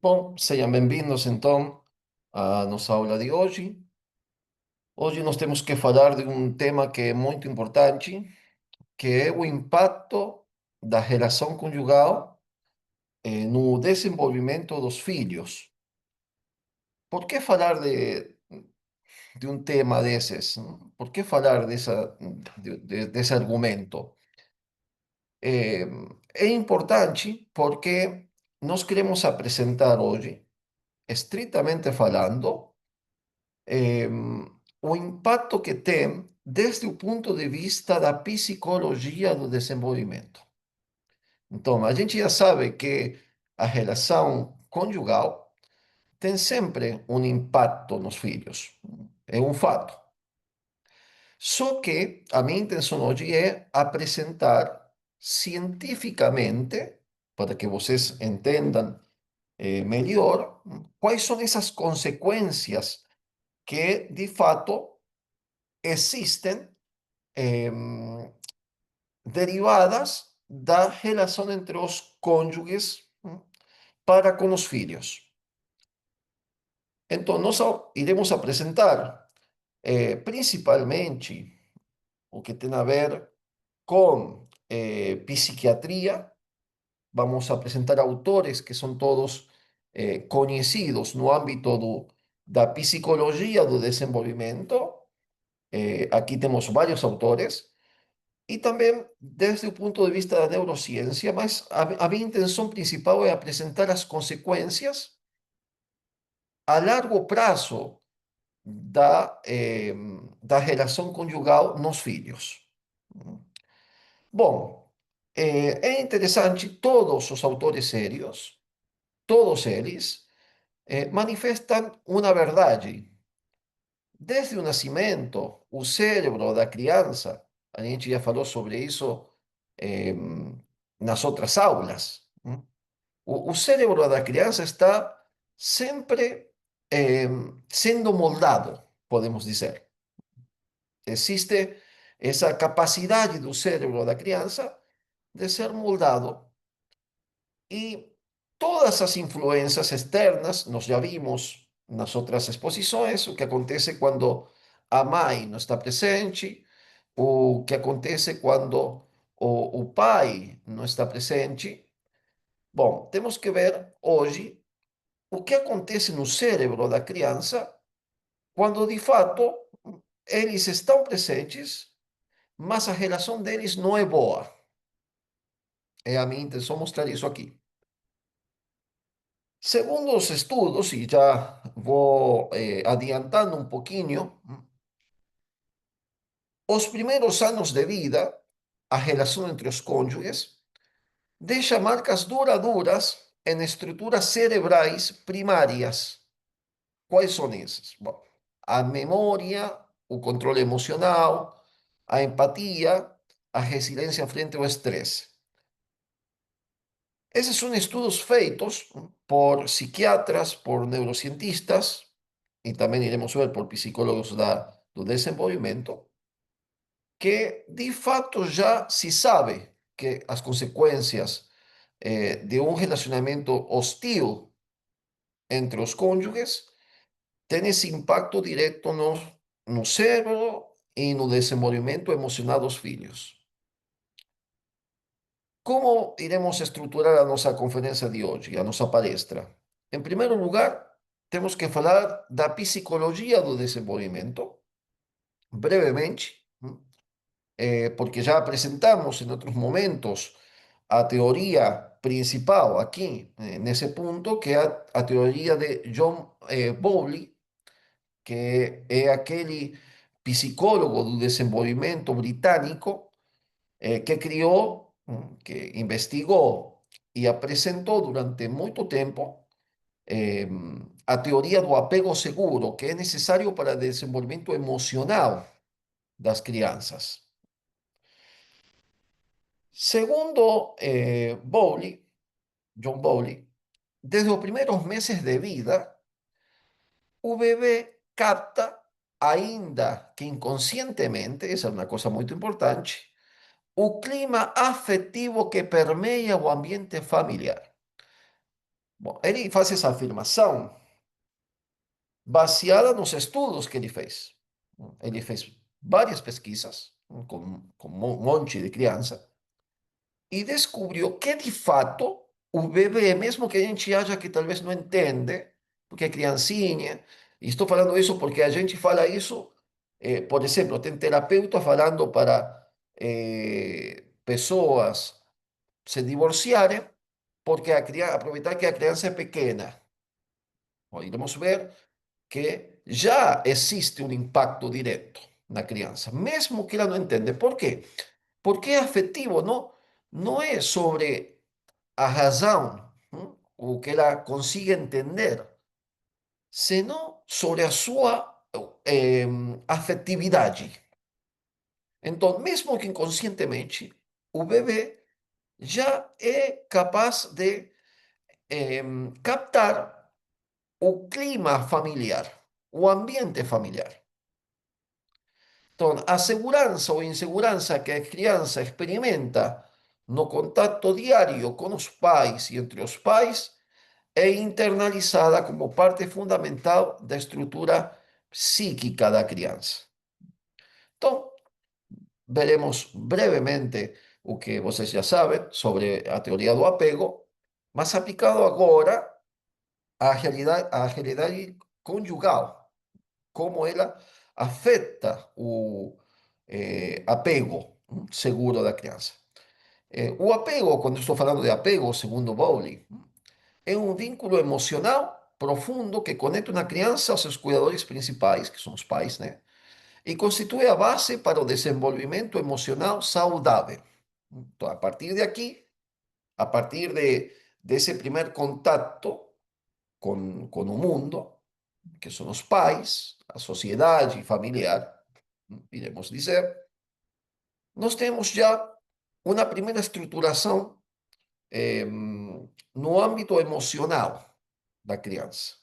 Bom, sejam bem-vindos então à nossa aula de hoje. Hoje nós temos que falar de um tema que é muito importante, que é o impacto da relação conjugal no desenvolvimento dos filhos. Por que falar de um tema desses? Por que falar desse argumento? É, é importante porque nós queremos apresentar hoje, estritamente falando, eh, o impacto que tem desde o ponto de vista da psicologia do desenvolvimento. Então, a gente já sabe que a relação conjugal tem sempre um impacto nos filhos, é um fato. Só que a minha intenção hoje é apresentar cientificamente, para que vocês entendam melhor, quais são essas consequências que, de fato, existem derivadas da relação entre os cônjuges para com os filhos. Então, nós iremos apresentar principalmente o que tem a ver com psiquiatria. Vamos apresentar autores que são todos conhecidos no âmbito da psicologia do desenvolvimento. Aqui temos vários autores. E também desde o ponto de vista da neurociência, mas a minha intenção principal é apresentar as consequências a largo prazo da relação conjugal nos filhos. Bom, é interessante, todos os autores sérios, todos eles, manifestam uma verdade. Desde o nascimento, o cérebro da criança, a gente já falou sobre isso eh, nas outras aulas. O cérebro da criança está sempre eh, sendo moldado, podemos dizer. Existe essa capacidade do cérebro da criança de ser moldado e todas as influências externas, nós já vimos nas outras exposições, o que acontece quando a mãe não está presente, o que acontece quando o pai não está presente. Bom, temos que ver hoje o que acontece no cérebro da criança quando de fato eles estão presentes, mas a relação deles não é boa. É a minha intenção mostrar isso aqui. Segundo os estudos, e já vou adiantando um pouquinho, os primeiros anos de vida, a relação entre os cônjuges, deixa marcas duradouras em estruturas cerebrais primárias. Quais são essas? Bom, a memória, o controle emocional, a empatia, a resiliência frente ao estresse. Esses são estudos feitos por psiquiatras, por neurocientistas, e também iremos ver por psicólogos do desenvolvimento, que de fato já se sabe que as consequências de um relacionamento hostil entre os cônjuges têm esse impacto direto no cérebro e no desenvolvimento emocional dos filhos. Como iremos estruturar a nossa conferência de hoje, a nossa palestra? Em primeiro lugar, temos que falar da psicologia do desenvolvimento, brevemente, porque já apresentamos em outros momentos a teoria principal aqui, nesse ponto, que é a teoria de John Bowlby, que é aquele psicólogo do desenvolvimento britânico que criou, que investigou e apresentou durante muito tempo eh, a teoria do apego seguro, que é necessário para o desenvolvimento emocional das crianças. Segundo Bowlby, John Bowlby, desde os primeiros meses de vida, o bebê capta, ainda que inconscientemente, essa é uma coisa muito importante, o clima afetivo que permeia o ambiente familiar. Bom, ele faz essa afirmação baseada nos estudos que ele fez. Ele fez várias pesquisas com um monte de criança e descobriu que, de fato, o bebê, mesmo que a gente acha que talvez não entende, porque é criancinha, e estou falando isso porque a gente fala isso, por exemplo, tem terapeuta falando para pessoas se divorciarem porque aproveitar que a criança é pequena. Iremos ver que já existe um impacto direto na criança, mesmo que ela não entende. Por quê? Porque é afetivo, não é sobre a razão, o que ela consiga entender, senão sobre a sua afetividade. Então, mesmo que inconscientemente, o bebê já é capaz de captar o clima familiar, o ambiente familiar. Então, a segurança ou insegurança que a criança experimenta no contato diário com os pais e entre os pais é internalizada como parte fundamental da estrutura psíquica da criança. Então, veremos brevemente o que vocês já sabem sobre a teoria do apego, mas aplicado agora à realidade conjugal, como ela afeta o apego seguro da criança. O apego, quando estou falando de apego, segundo Bowley, é um vínculo emocional profundo que conecta uma criança aos seus cuidadores principais, que são os pais, né? E constitui a base para o desenvolvimento emocional saudável. Então, a partir de aqui, a partir desse primeiro contato com o mundo, que são os pais, a sociedade familiar, iremos dizer, nós temos já uma primeira estruturação no âmbito emocional da criança.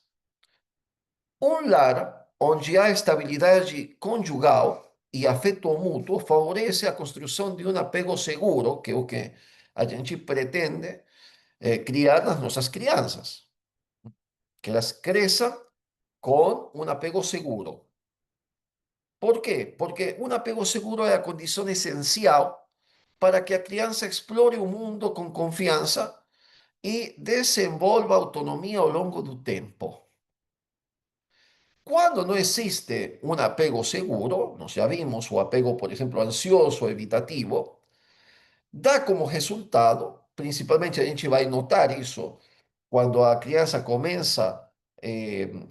Um lar onde há estabilidade conjugal e afeto mútuo favorece a construção de um apego seguro, que é o que a gente pretende criar nas nossas crianças, que elas cresçam com um apego seguro. Por quê? Porque um apego seguro é a condição essencial para que a criança explore o mundo com confiança e desenvolva autonomia ao longo do tempo. Quando não existe um apego seguro, nós já vimos o apego, por exemplo, ansioso, evitativo, dá como resultado, principalmente a gente vai notar isso quando a criança começa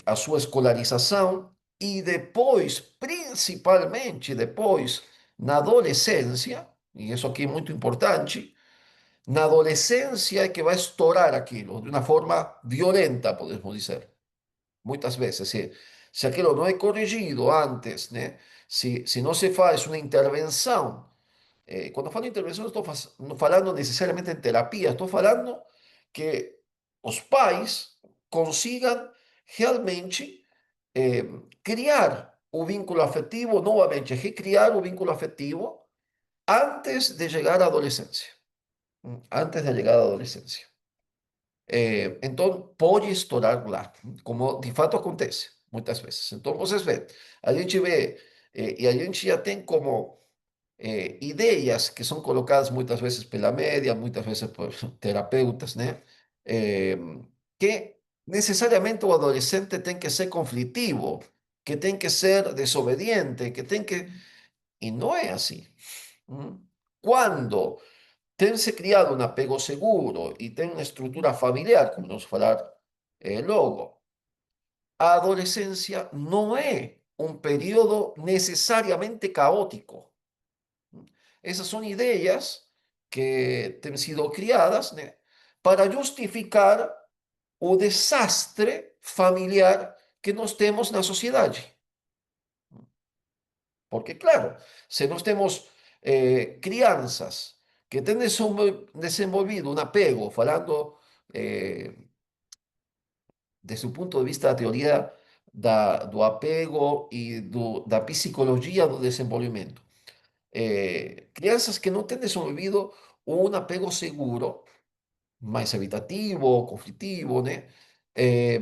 a sua escolarização e depois, principalmente depois, na adolescência, e isso aqui é muito importante, na adolescência é que vai estourar aquilo, de uma forma violenta, podemos dizer. Muitas vezes, se aquilo não é corrigido antes, né? Se não se faz uma intervenção, quando falo intervenção, não estou não falando necessariamente em terapia, estou falando que os pais consigam realmente eh, criar o vínculo afetivo, novamente, recriar o vínculo afetivo antes de chegar à adolescência. Antes de chegar à adolescência. Então, pode estourar lá, como de fato acontece muitas vezes. Então, vocês veem, a gente vê, e a gente já tem como ideias que são colocadas muitas vezes pela média, muitas vezes por terapeutas, né? Eh, que necessariamente o adolescente tem que ser conflitivo, que tem que ser desobediente, que tem que. E não é assim. ¿M? Quando tem-se criado um apego seguro e tem uma estrutura familiar, como vamos falar logo, a adolescência não é um período necessariamente caótico. Essas são ideias que têm sido criadas, né, para justificar o desastre familiar que nós temos na sociedade. Porque, claro, se nós temos crianças que têm desenvolvido um apego, falando desde o ponto de vista da teoria do apego e da psicologia do desenvolvimento, crianças que não têm desenvolvido um apego seguro, mais evitativo, conflitivo, né? Eh,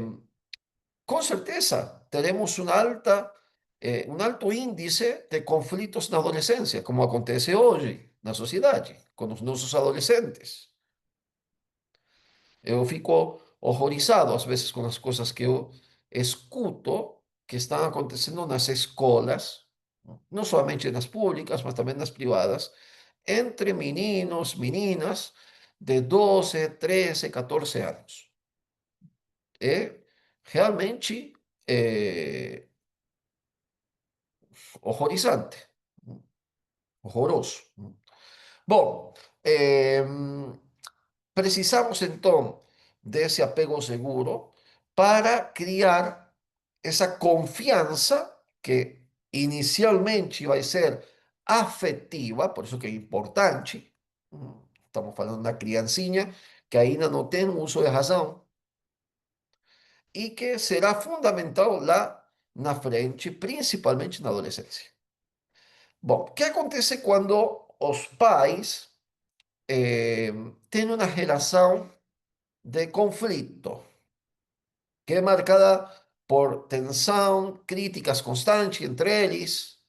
com certeza, teremos um alto índice de conflitos na adolescência, como acontece hoje na sociedade, com os nossos adolescentes. Eu fico horrorizado às vezes com as coisas que eu escuto que estão acontecendo nas escolas, não somente nas públicas, mas também nas privadas, entre meninos, meninas de 12, 13, 14 anos. É realmente horrorizante, horroroso. Bom, precisamos então desse apego seguro para criar essa confiança que inicialmente vai ser afetiva, por isso que é importante. Estamos falando da criancinha que ainda não tem um uso de razão e que será fundamental lá na frente, principalmente na adolescência. Bom, o que acontece quando os pais eh, têm uma relação de conflito, que é marcada por tensão, críticas constantes entre eles,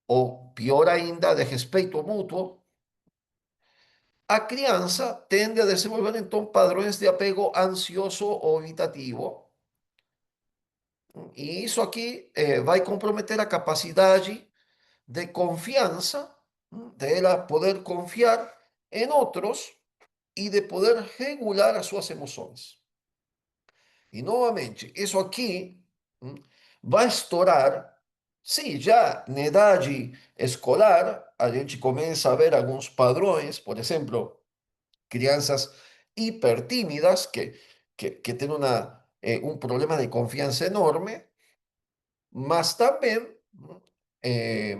ou pior ainda, de respeito mútuo? A criança tende a desenvolver então padrões de apego ansioso ou evitativo, e isso aqui vai comprometer a capacidade de confiança, de ela poder confiar em outros e de poder regular as suas emoções. E novamente, isso aqui vai estourar. Sim, já na idade escolar, a gente começa a ver alguns padrões, por exemplo, crianças hipertímidas que têm um problema de confiança enorme, mas também eh,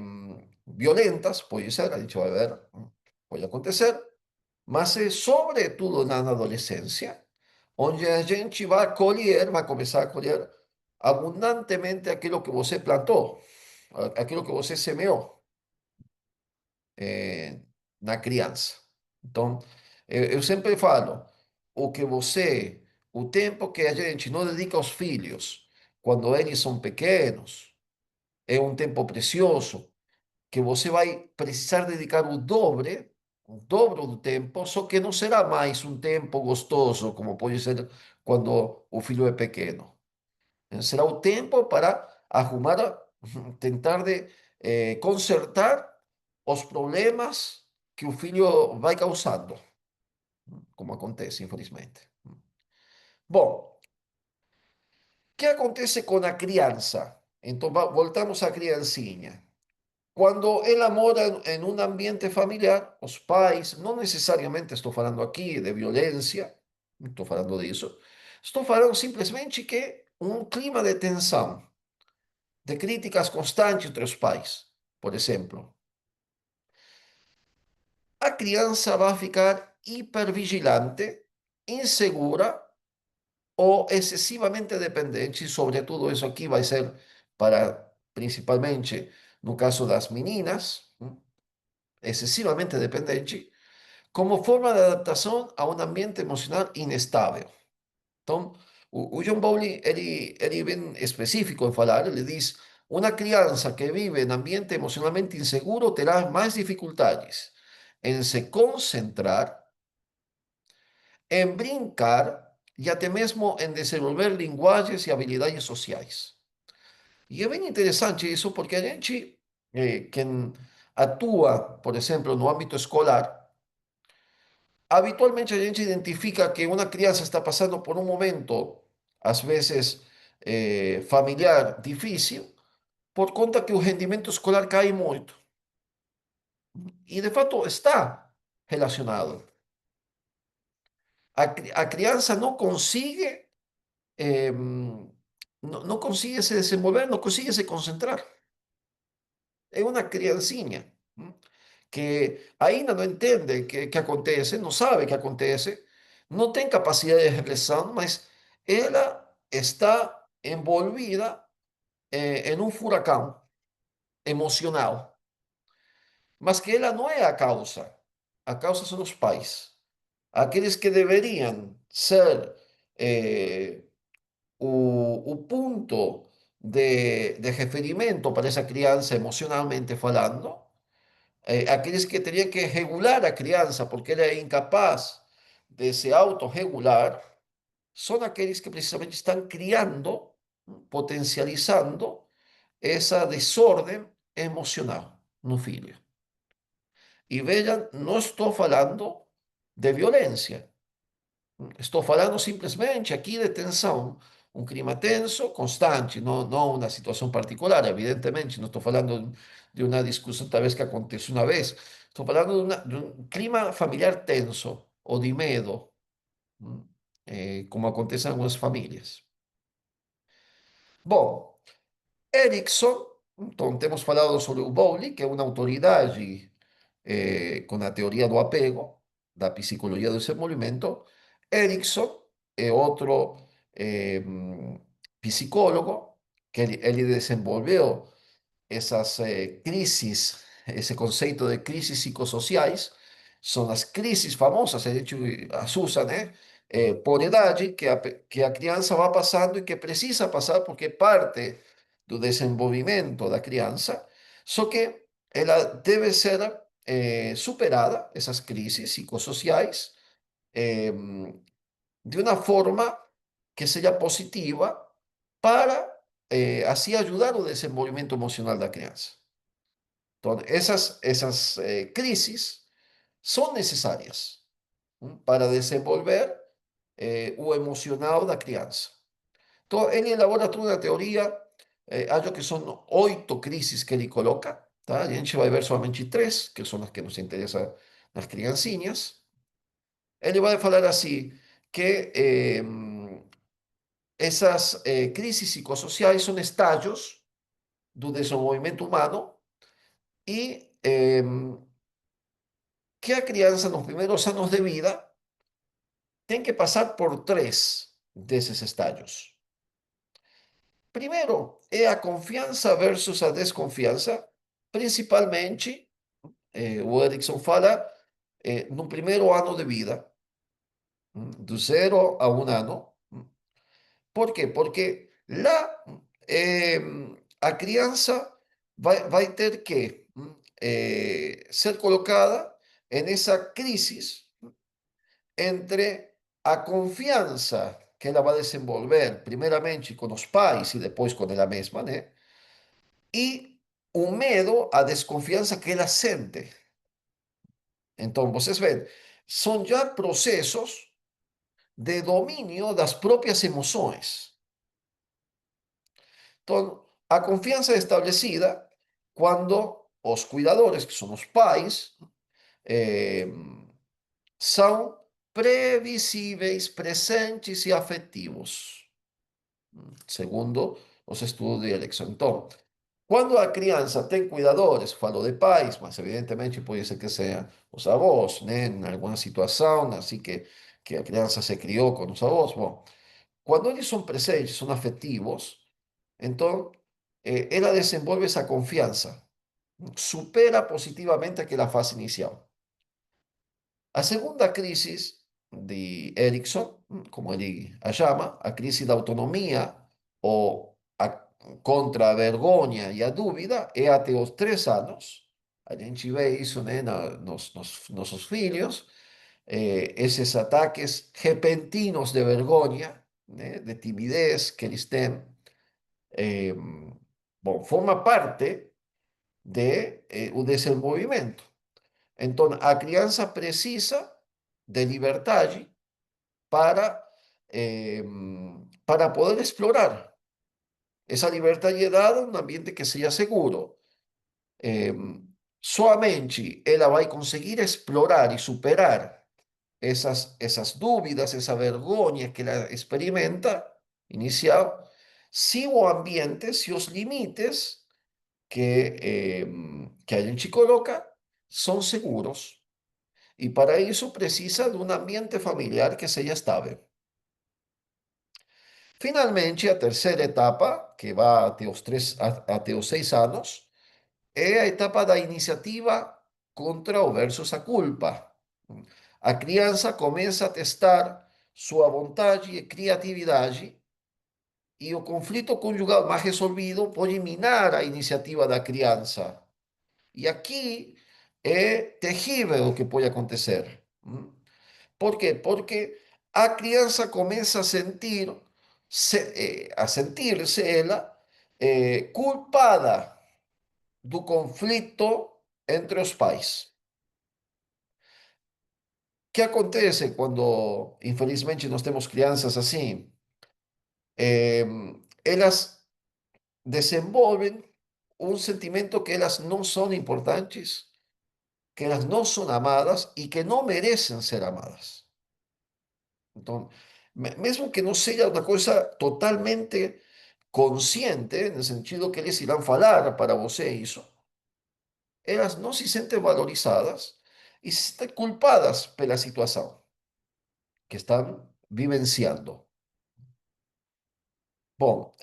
violentas, pode ser, a gente vai ver, pode acontecer, mas é sobretudo na adolescência, onde a gente vai começar a colher abundantemente aquilo que você plantou, aquilo que você semeou eh, na criança. Então, eu sempre falo, o tempo que a gente não dedica aos filhos, quando eles são pequenos, é um tempo precioso, que você vai precisar dedicar o dobro do tempo, só que não será mais um tempo gostoso, como pode ser quando o filho é pequeno. Será o tempo para arrumar, tentar consertar os problemas que o filho vai causando, como acontece, infelizmente. Bom, o que acontece com a criança? Então, voltamos à criancinha. Quando ela mora em um ambiente familiar, os pais, não necessariamente estou falando aqui de violência, não estou falando disso, estou falando simplesmente que um clima de tensão, de críticas constantes entre os pais, por exemplo, a criança vai ficar hipervigilante, insegura ou excessivamente dependente, e sobretudo isso aqui vai ser para, principalmente no caso das meninas, excessivamente dependente, como forma de adaptação a um ambiente emocional inestável. Então, o John Bowlby, ele é bem específico em falar, ele diz, uma criança que vive em ambiente emocionalmente inseguro terá mais dificuldades em se concentrar, em brincar e até mesmo em desenvolver linguagens e habilidades sociais. E é bem interessante isso porque a gente, quem atua, por exemplo, no âmbito escolar, habitualmente a gente identifica que una criança está passando por um momento, às vezes familiar, difícil, por conta que o rendimento escolar cai muito. E de fato está relacionado. A criança não consegue, não consegue se desenvolver, não consegue se concentrar. É uma criancinha que ainda não entende o que acontece, não sabe o que acontece, não tem capacidade de reflexão, mas ela está envolvida em um furacão emocional, mas que ela não é a causa são os pais. aqueles que deveriam ser o ponto de referimento para essa criança emocionalmente falando, aqueles que teriam que regular a criança porque ela é incapaz de se autorregular, são aqueles que precisamente estão criando, potencializando essa desordem emocional no filho. E vejam, não estou falando de violência, estou falando simplesmente aqui de tensão, um clima tenso, constante, não uma situação particular, evidentemente, não estou falando de uma discussão talvez que aconteça uma vez, estou falando de um clima familiar tenso ou de medo, como acontece em algumas famílias. Bom, Erickson, então temos falado sobre o Bowley, que é uma autoridade com a teoria do apego, da psicologia do desenvolvimento. Erickson é outro eh, psicólogo que ele desenvolveu essas crises, esse conceito de crises psicossociais, são as crises famosas, a gente as usa, né? Por idade, que a criança vai passando e que precisa passar porque parte do desenvolvimento da criança, só que ela deve ser superada, essas crises psicossociais, eh, de uma forma que seja positiva para assim ajudar o desenvolvimento emocional da criança. Então, essas crises são necessárias para desenvolver o emocional da criança. Então, ele elabora toda uma teoria, acho que são 8 crises que ele coloca, tá? A gente vai ver somente 3, que são as que nos interessam nas criancinhas. Ele vai falar assim, que essas crises psicossociais são estágios do desenvolvimento humano e que a criança nos primeiros anos de vida tem que passar por 3 desses estágios. Primeiro é a confiança versus a desconfiança, principalmente, o Erickson fala, no primeiro ano de vida, do 0 a 1 ano. Por quê? Porque lá eh, a criança vai ter que ser colocada nessa crise entre a confiança que ela vai desenvolver, primeiramente com os pais e depois com ela mesma, né? E o medo, a desconfiança que ela sente. Então, vocês veem, são já processos de domínio das próprias emoções. Então, a confiança é estabelecida quando os cuidadores, que são os pais, eh, são previsíveis, presentes e afetivos, segundo os estudos de Erickson. Então, quando a criança tem cuidadores, falo de pais, mas evidentemente pode ser que sejam os avós, né? Em alguma situação, assim que a criança se criou com os avós. Bom, quando eles são presentes, são afetivos, então ela desenvolve essa confiança, supera positivamente aquela fase inicial. A segunda crise de Erickson, como ele a chama, a crise da autonomia ou contra a vergonha e a dúvida, é até os 3 anos. A gente vê isso, né, nos nossos filhos, esses ataques repentinos de vergonha, né, de timidez que eles têm. eh, Bom, forma parte de o desenvolvimento. Então, a criança precisa de liberdade para, eh, para poder explorar. Essa liberdade é dada em um ambiente que seja seguro. Eh, Somente ela vai conseguir explorar e superar essas dúvidas, essa vergonha que ela experimenta inicial, se o ambiente, se os limites que a gente coloca são seguros. E para isso precisa de um ambiente familiar que seja estável. Finalmente, a terceira etapa, que vai até os 6 anos, é a etapa da iniciativa contra o versus a culpa. a criança começa a testar sua vontade e criatividade e o conflito conjugal mal resolvido pode minar a iniciativa da criança. E aqui é terrível o que pode acontecer. Por quê? Porque a criança começa a a sentir-se ela culpada do conflito entre os pais. O que acontece quando, infelizmente, nós temos crianças assim? Eh, Elas desenvolvem um sentimento que elas não são importantes, que elas não são amadas e que não merecem ser amadas. Então, mesmo que não seja uma coisa totalmente consciente, no sentido que eles irão falar para você isso, elas não se sentem valorizadas e se sentem culpadas pela situação que estão vivenciando. Bom,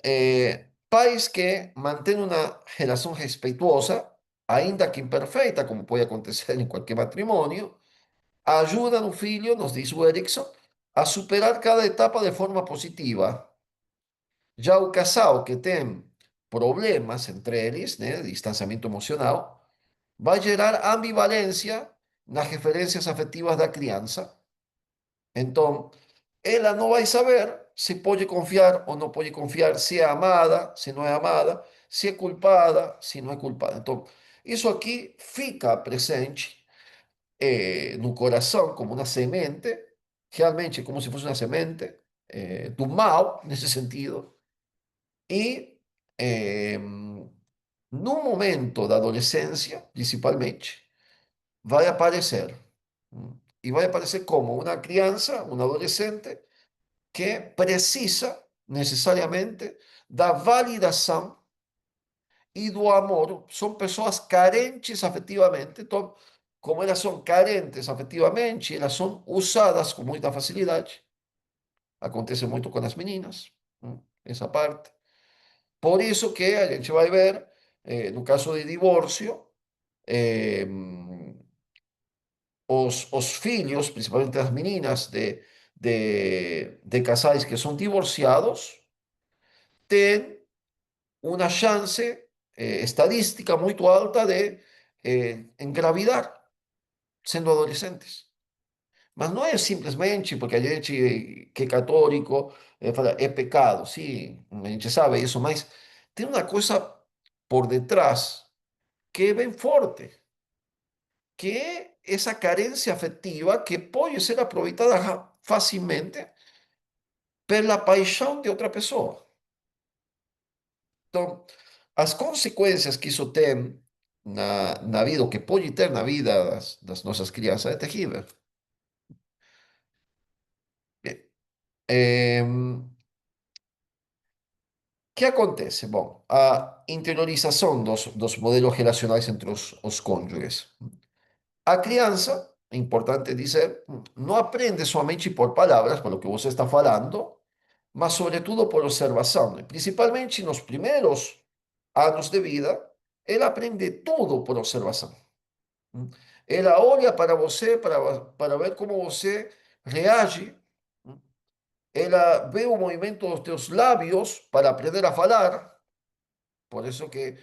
pais que mantêm uma relação respeituosa, ainda que imperfeita, como pode acontecer em qualquer matrimônio, ajudam o filho, nos diz o Erickson, a superar cada etapa de forma positiva. Já o casal que tem problemas entre eles, né, de distanciamento emocional, vai gerar ambivalência nas referências afetivas da criança. Então, ela não vai saber se pode confiar ou não pode confiar, se é amada, se não é amada, se é culpada, se não é culpada. Então, isso aqui fica presente no coração como uma semente, realmente como se fosse uma semente do mal, nesse sentido, e no momento da adolescência, principalmente, vai aparecer. E vai aparecer como uma criança, um adolescente, que precisa necessariamente da validação e do amor. São pessoas carentes afetivamente. Então, como elas são carentes afetivamente, elas são usadas com muita facilidade. Acontece muito com as meninas, essa parte. Por isso que a gente vai ver, no caso de divórcio, eh, os filhos, principalmente as meninas de casais que são divorciados, têm uma chance estadística muito alta de engravidar sendo adolescentes. Mas não é simplesmente porque a gente que é católico fala, é pecado, sim, a gente sabe isso, mas tem uma coisa por detrás que é bem forte, que é essa carência afetiva que pode ser aproveitada facilmente pela paixão de outra pessoa. Então, as consequências que isso tem na vida, o que pode ter na vida das nossas crianças, é terrível. O que acontece? Bom, a interiorização dos modelos relacionais entre os cônjuges. A criança, é importante dizer, não aprende somente por palavras, pelo que você está falando, mas sobretudo por observação. Principalmente nos primeiros anos de vida, ela aprende tudo por observação. Ela olha para você para ver como você reage. Ela vê o movimento dos teus lábios para aprender a falar. Por eso que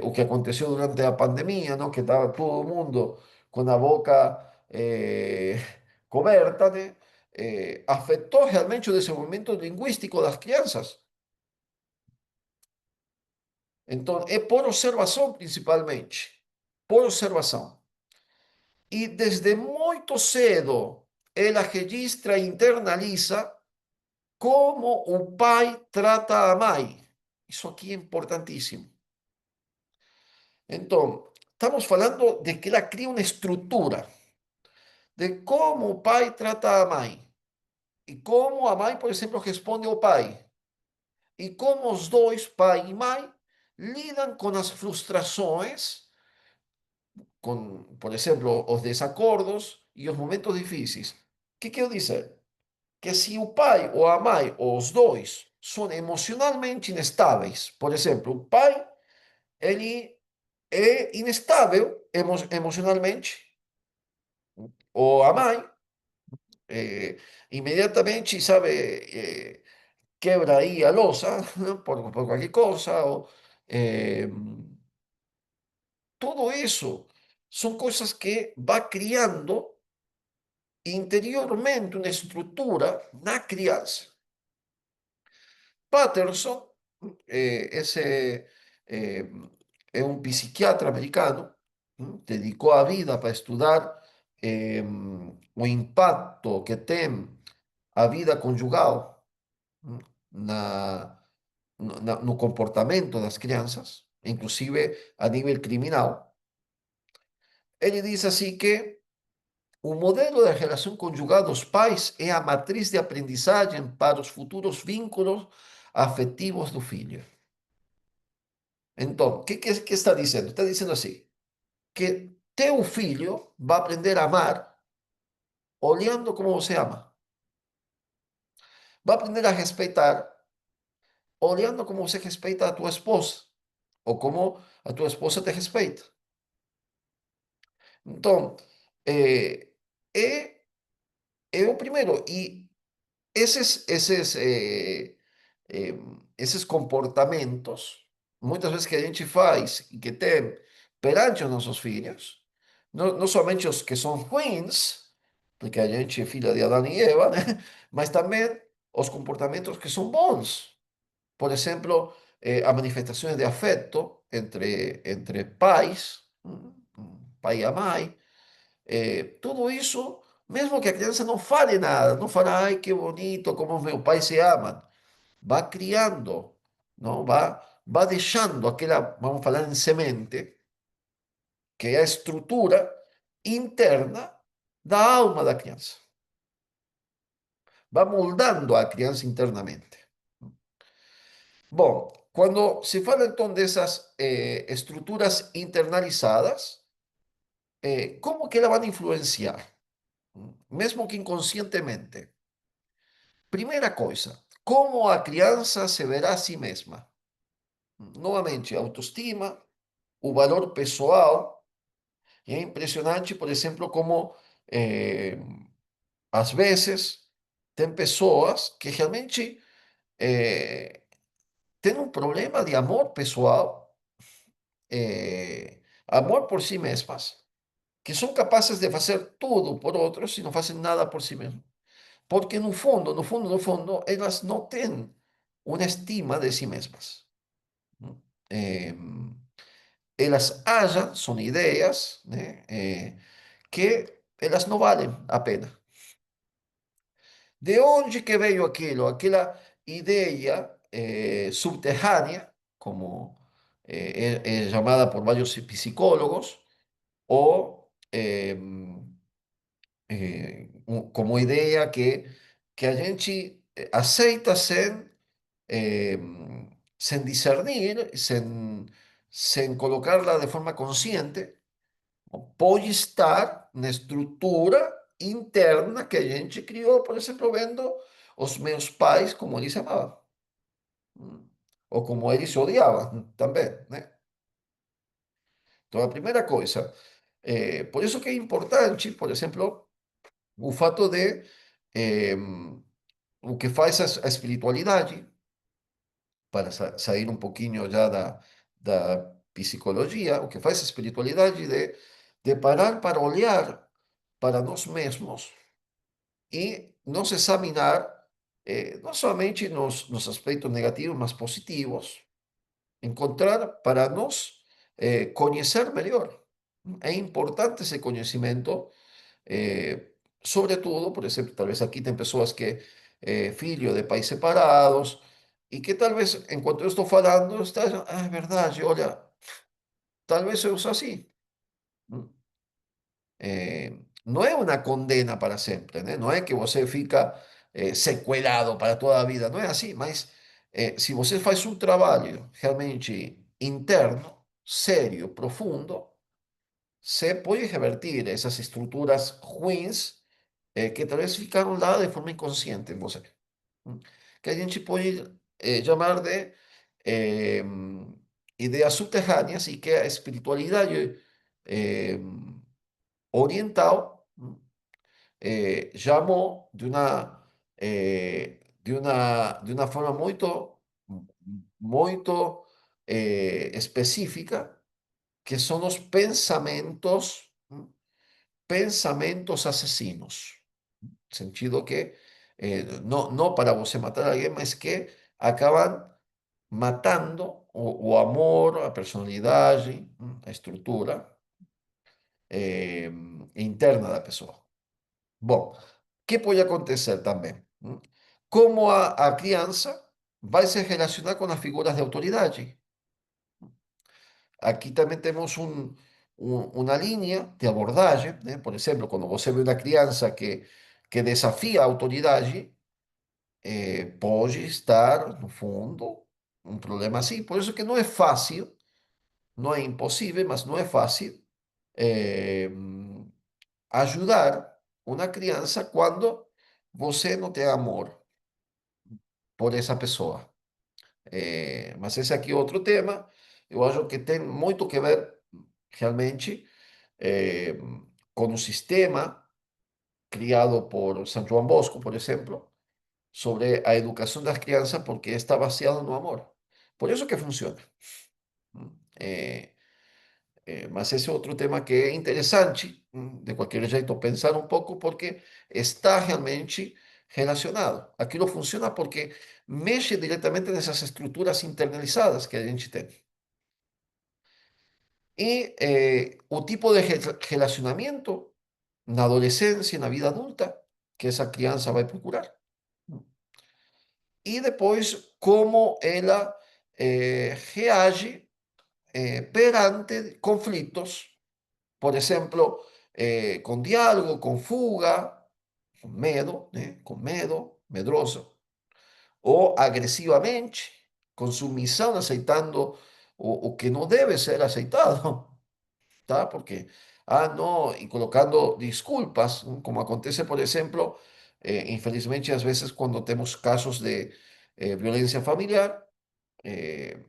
o que aconteció durante la pandemia, ¿no? Que estaba todo el mundo con la boca coberta, ¿no? Afectó realmente el desenvolvimiento lingüístico de las crianças. Entonces, es por observación principalmente, por observación. Y desde muy cedo, ela registra e internaliza como o pai trata a mãe. Isso aqui é importantíssimo. Então, estamos falando de que ela cria uma estrutura de como o pai trata a mãe e como a mãe, por exemplo, responde ao pai e como os dois, pai e mãe, lidam com as frustrações, com, por exemplo, os desacordos e os momentos difíceis. O que quero dizer? Que se o pai ou a mãe, ou os dois, são emocionalmente instáveis, por exemplo, o pai, ele é instável emocionalmente, ou a mãe, eh, inmediatamente, sabe, quebra ahí a losa, ¿no? Por cualquier cosa, o eh, todo eso son cosas que va criando interiormente una estructura na crianza. Patterson, ese es un psiquiatra americano, dedicó a vida para estudar o impacto que tem a vida conjugal hum, na, no comportamento das crianças, inclusive a nível criminal. Ele diz assim que o modelo da relação conjugal dos pais é a matriz de aprendizagem para os futuros vínculos afetivos do filho. Então, que está dizendo? Está dizendo assim, que teu filho vai aprender a amar olhando como você ama. Vai aprender a respeitar olhando como você respeita a tua esposa ou como a tua esposa te respeita. Então, é, é, é o primeiro. E eh, esses comportamentos, muitas vezes que a gente faz e que tem perante os nossos filhos, não somente os que são ruins, porque a gente é filha de Adão e Eva, né? Mas também os comportamentos que são bons. Por exemplo, as manifestações de afeto entre pais, pai e a mãe, tudo isso, mesmo que a criança não fale nada, não fala, ai, que bonito, como meu pai se ama, va criando, ¿no? Va deixando aquela, vamos a falar em semente, que é a estrutura interna da alma da criança. Va moldando a criança internamente. Bom, quando se fala então dessas estruturas internalizadas, como que ela vai influenciar? Mesmo que inconscientemente. Primeira coisa, como a criança se verá a si mesma. Novamente, autoestima, o valor pessoal. E é impressionante, por exemplo, como às vezes tem pessoas que realmente têm um problema de amor pessoal, amor por si mesmas, que são capazes de fazer tudo por outros e não fazem nada por si mesmos. Porque no fundo, no fundo, no fundo, elas não têm uma estima de si mesmas. ¿No? Elas acham, são ideias, né, que elas não valem a pena. ¿De onde que veio aquilo? Aquela ideia subterrânea, como é chamada por vários psicólogos, ou como ideia que a gente aceita eh, sem discernir, sem colocá-la de forma consciente, pode estar na estrutura interna que a gente criou, por exemplo, vendo os meus pais como eles se amavam, ou como eles se odiavam também, né? Então, a primeira coisa, por isso que é importante, por exemplo, o fato de eh, o que faz a espiritualidade, para sair um pouquinho já da psicologia, o que faz a espiritualidade de parar para olhar para nós mesmos e nos examinar, não somente nos aspectos negativos, mas positivos, encontrar para nos conhecer melhor. É importante esse conhecimento, sobretudo, por exemplo, tal vez aqui tem pessoas que filho de pais separados e que tal vez, enquanto eu estou falando, está dizendo, ah, é verdade, olha, tal vez eu sou assim. Não é uma condena para sempre, né? Não é que você fica sequelado para toda a vida, não é assim, mas se você faz um trabalho realmente interno, sério, profundo, você pode revertir essas estruturas ruins que talvez ficaram lá de forma inconsciente em você. ¿M? Que a gente pode chamar de eh, ideias subterrâneas e que a espiritualidade eh, oriental chamou de uma forma muito específica, que são os pensamentos assassinos. Sentido que não para você matar alguém, mas que acabam matando o amor, a personalidade, a estrutura eh, interna da pessoa. Bom, o que pode acontecer também? Como a criança vai se relacionar com as figuras de autoridade. Aqui também temos uma linha de abordagem, né? Por exemplo, quando você vê uma criança que desafia a autoridade, pode estar, no fundo, um problema assim. Por isso que não é fácil, não é impossível, mas não é fácil eh, ajudar uma criança quando você não tem amor por essa pessoa. Mas esse aqui é outro tema. Eu acho que tem muito que ver, realmente, eh, com o sistema criado por São João Bosco, por exemplo, sobre a educação das crianças, porque está baseado no amor. Por isso que funciona. Eh, mas esse é outro tema que é interessante, de qualquer jeito, pensar um pouco, porque está realmente relacionado. Aquilo funciona porque mexe diretamente nessas estruturas internalizadas que a gente tem. Y o tipo de relacionamiento na adolescência, na vida adulta, que essa criança vai procurar. E depois, como ela reage perante conflitos, por exemplo, com diálogo, com fuga, com medo, medroso, ou agressivamente, com submissão, aceitando o que não deve ser aceitado. ¿Tá? Porque, no, y colocando disculpas, ¿no? Como acontece, por ejemplo, infelizmente, a veces cuando tenemos casos de violencia familiar, eh,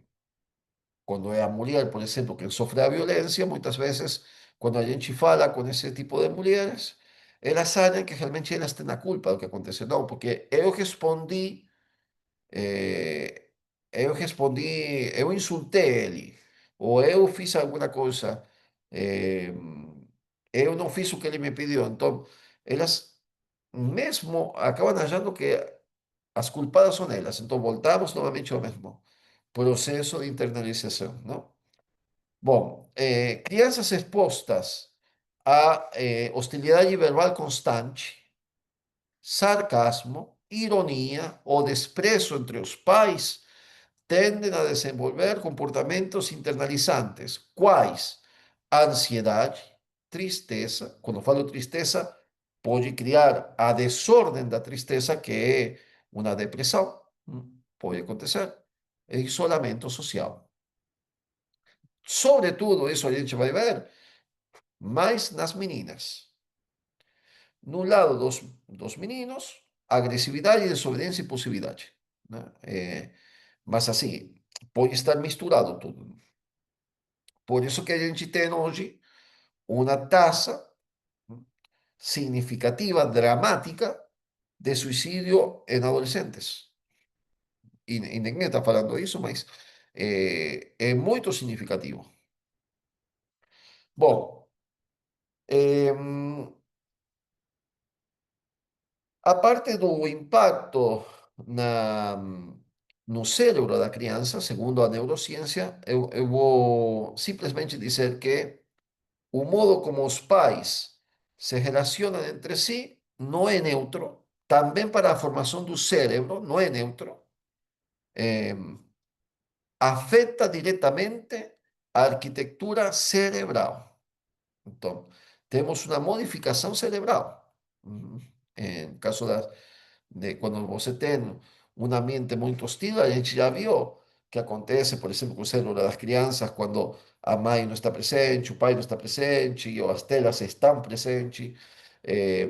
cuando es a mulher, por exemplo, que sofre a violência, muitas vezes, quando a gente fala com esse tipo de mulheres, elas acham que realmente elas têm a culpa do que aconteceu. Não, porque eu respondi eh, eu insultei ele, ou eu fiz alguma coisa, eh, eu não fiz o que ele me pediu. Então, elas mesmo acabam achando que as culpadas são elas. Então, voltamos novamente ao mesmo processo de internalização, não? Bom, crianças expostas a hostilidade verbal constante, sarcasmo, ironia ou desprezo entre os pais tenden a desenvolver comportamientos internalizantes. ¿Cuáles? Ansiedade, tristeza. Quando falo tristeza, pode criar a desordem da tristeza, que é uma depressão. Pode acontecer. Isolamento social. Sobretudo, isso a gente vai ver mais nas meninas. No lado dos meninos, agressividade, desobediência e impulsividade. Né? Mas assim, pode estar misturado tudo. Por isso que a gente tem hoje uma taxa significativa, dramática, de suicídio em adolescentes. E ninguém está falando isso, mas é muito significativo. Bom, em, a parte do impacto no cérebro da criança, segundo a neurociência, eu vou simplesmente dizer que o modo como os pais se relacionam entre si não é neutro, também para a formação do cérebro não é neutro, eh, afeta diretamente a arquitetura cerebral. Então, temos uma modificação cerebral. Em caso de quando você tem um ambiente muito hostil, a gente já viu que acontece, por exemplo, com o cérebro das crianças, quando a mãe não está presente, o pai não está presente, ou as telas estão presentes, eh,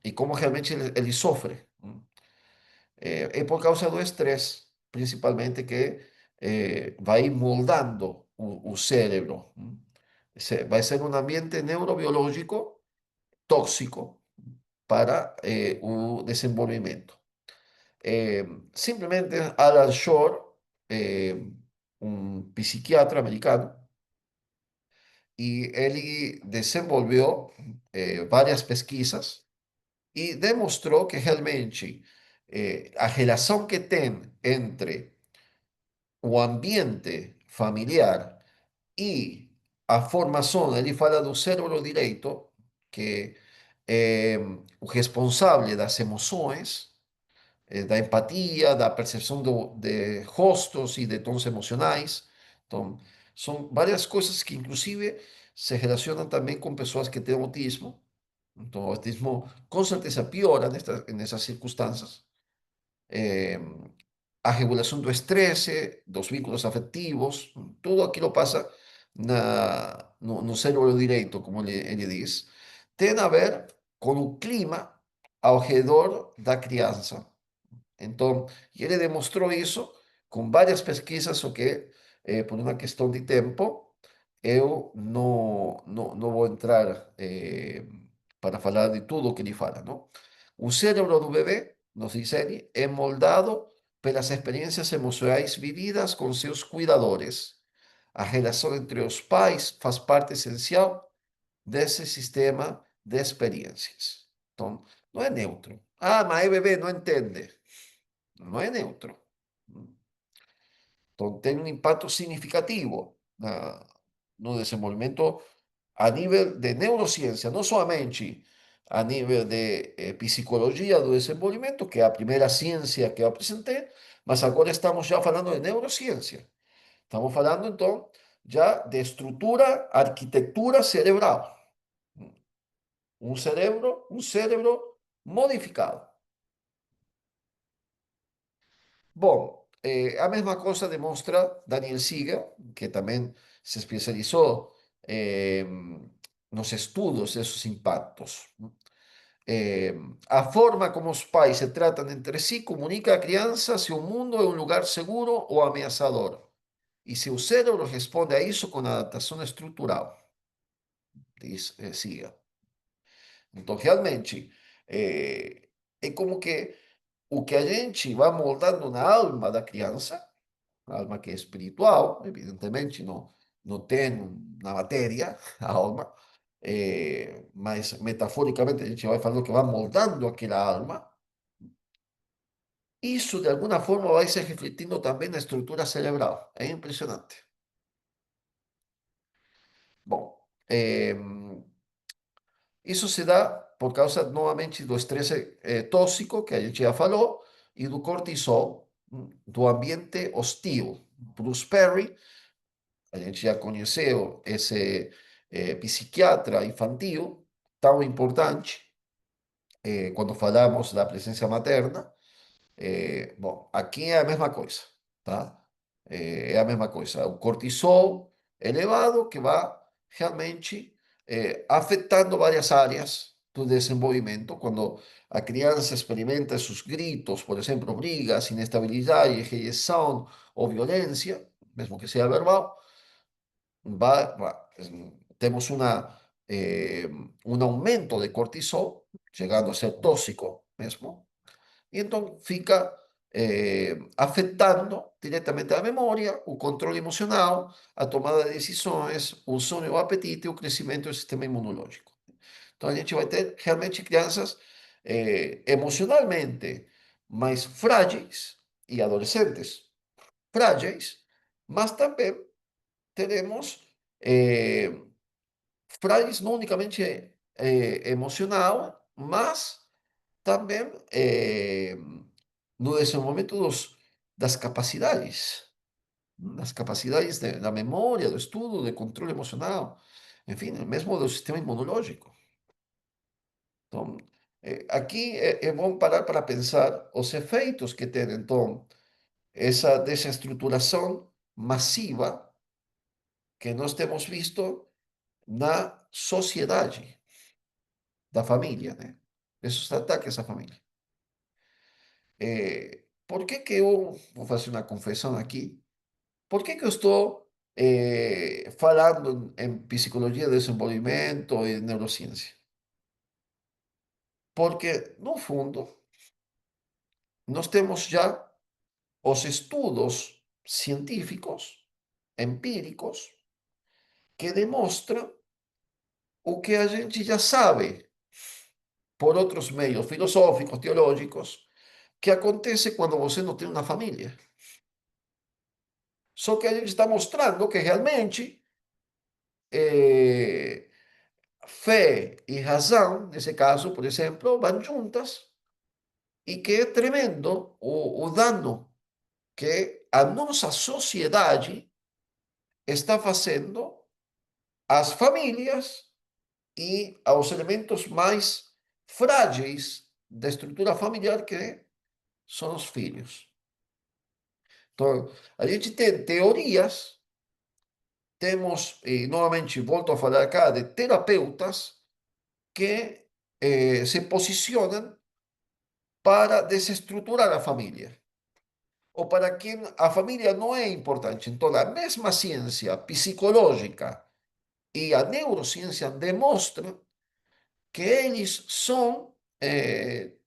e como realmente ele sofre. É por causa do estresse, principalmente, que vai moldando o cérebro. Vai ser um ambiente neurobiológico tóxico, para o desenvolvimento. Simplesmente Alan Shore, eh, um psiquiatra americano, e ele desenvolveu várias pesquisas e demonstrou que realmente a relação que tem entre o ambiente familiar e a formação, ele fala do cérebro direito, que é o responsável das emoções, da empatia, da percepção de rostos e de tons emocionais. Então, são várias coisas que, inclusive, se relacionam também com pessoas que têm autismo. Então, o autismo, com certeza, piora nessas circunstâncias. Eh, a regulação do estresse, dos vínculos afetivos, tudo aquilo passa no cérebro direito, como ele diz. Tem a ver com o clima ao redor da criança. Então, e ele demonstrou isso com várias pesquisas, o que, por uma questão de tempo, eu não vou entrar para falar de tudo o que ele fala, não? O cérebro do bebê, nos diz ele, é moldado pelas experiências emocionais vividas com seus cuidadores. A relação entre os pais faz parte essencial desse sistema de experiências. Então, não é neutro. Ah, mas é bebê, não entende. Não é neutro. Então, tem um impacto significativo no desenvolvimento a nível de neurociência, não somente a nível de psicologia do desenvolvimento, que é a primeira ciência que eu apresentei, mas agora estamos já falando de neurociência. Estamos falando, então, já de estrutura, arquitetura cerebral. Um cérebro modificado. Bom, a mesma coisa demonstra Daniel Siegel, que também se especializou nos estudos desses impactos. Eh, a forma como os pais se tratam entre si comunica à criança se o mundo é um lugar seguro ou ameaçador. E se o cérebro responde a isso com adaptação estrutural, diz Siegel. Então, realmente, é como que o que a gente vai moldando na alma da criança, a alma que é espiritual, evidentemente, não tem na matéria, a alma, mas metaforicamente a gente vai falando que vai moldando aquela alma. Isso, de alguma forma, vai se refletindo também na estrutura cerebral. É impressionante. Bom, isso se dá por causa, novamente, do estresse tóxico, que a gente já falou, e do cortisol, do ambiente hostil. Bruce Perry, a gente já conheceu esse psiquiatra infantil, tão importante, quando falamos da presença materna. Bom, aqui é a mesma coisa, tá? É a mesma coisa. O cortisol elevado que vai realmente afetando várias áreas do desenvolvimento. Quando a criança experimenta esses gritos, por exemplo, brigas, inestabilidade, rejeição ou violência, mesmo que seja verbal, temos eh, um aumento de cortisol, chegando a ser tóxico mesmo, e então fica afetando diretamente a memória, o controle emocional, a tomada de decisões, o sono, o apetite e o crescimento do sistema imunológico. Então a gente vai ter realmente crianças emocionalmente mais frágeis e adolescentes frágeis, mas também teremos frágeis não unicamente emocional, mas também no desenvolvimento das capacidades da memória, do estudo, do controle emocional, enfim, mesmo do sistema imunológico. Então, aqui é bom parar para pensar os efeitos que tem, então, essa desestruturação massiva que nós temos visto na sociedade da família, né? Esses ataques à família. Por que que eu, vou fazer uma confissão aqui, por que que eu estou falando em psicologia de desenvolvimento e neurociência? Porque, no fundo, nós temos já os estudos científicos, empíricos, que demonstram o que a gente já sabe por outros meios filosóficos, teológicos, que acontece quando você não tem uma família. Só que a gente está mostrando que realmente eh, fé e razão, nesse caso, por exemplo, vão juntas e que é tremendo o dano que a nossa sociedade está fazendo às famílias e aos elementos mais frágeis da estrutura familiar que são os filhos. Então, a gente tem teorias, temos, e novamente volto a falar cá, de terapeutas que se posicionam para desestruturar a família, ou para quem a família não é importante. Então, a mesma ciência psicológica e a neurociência demonstram que eles são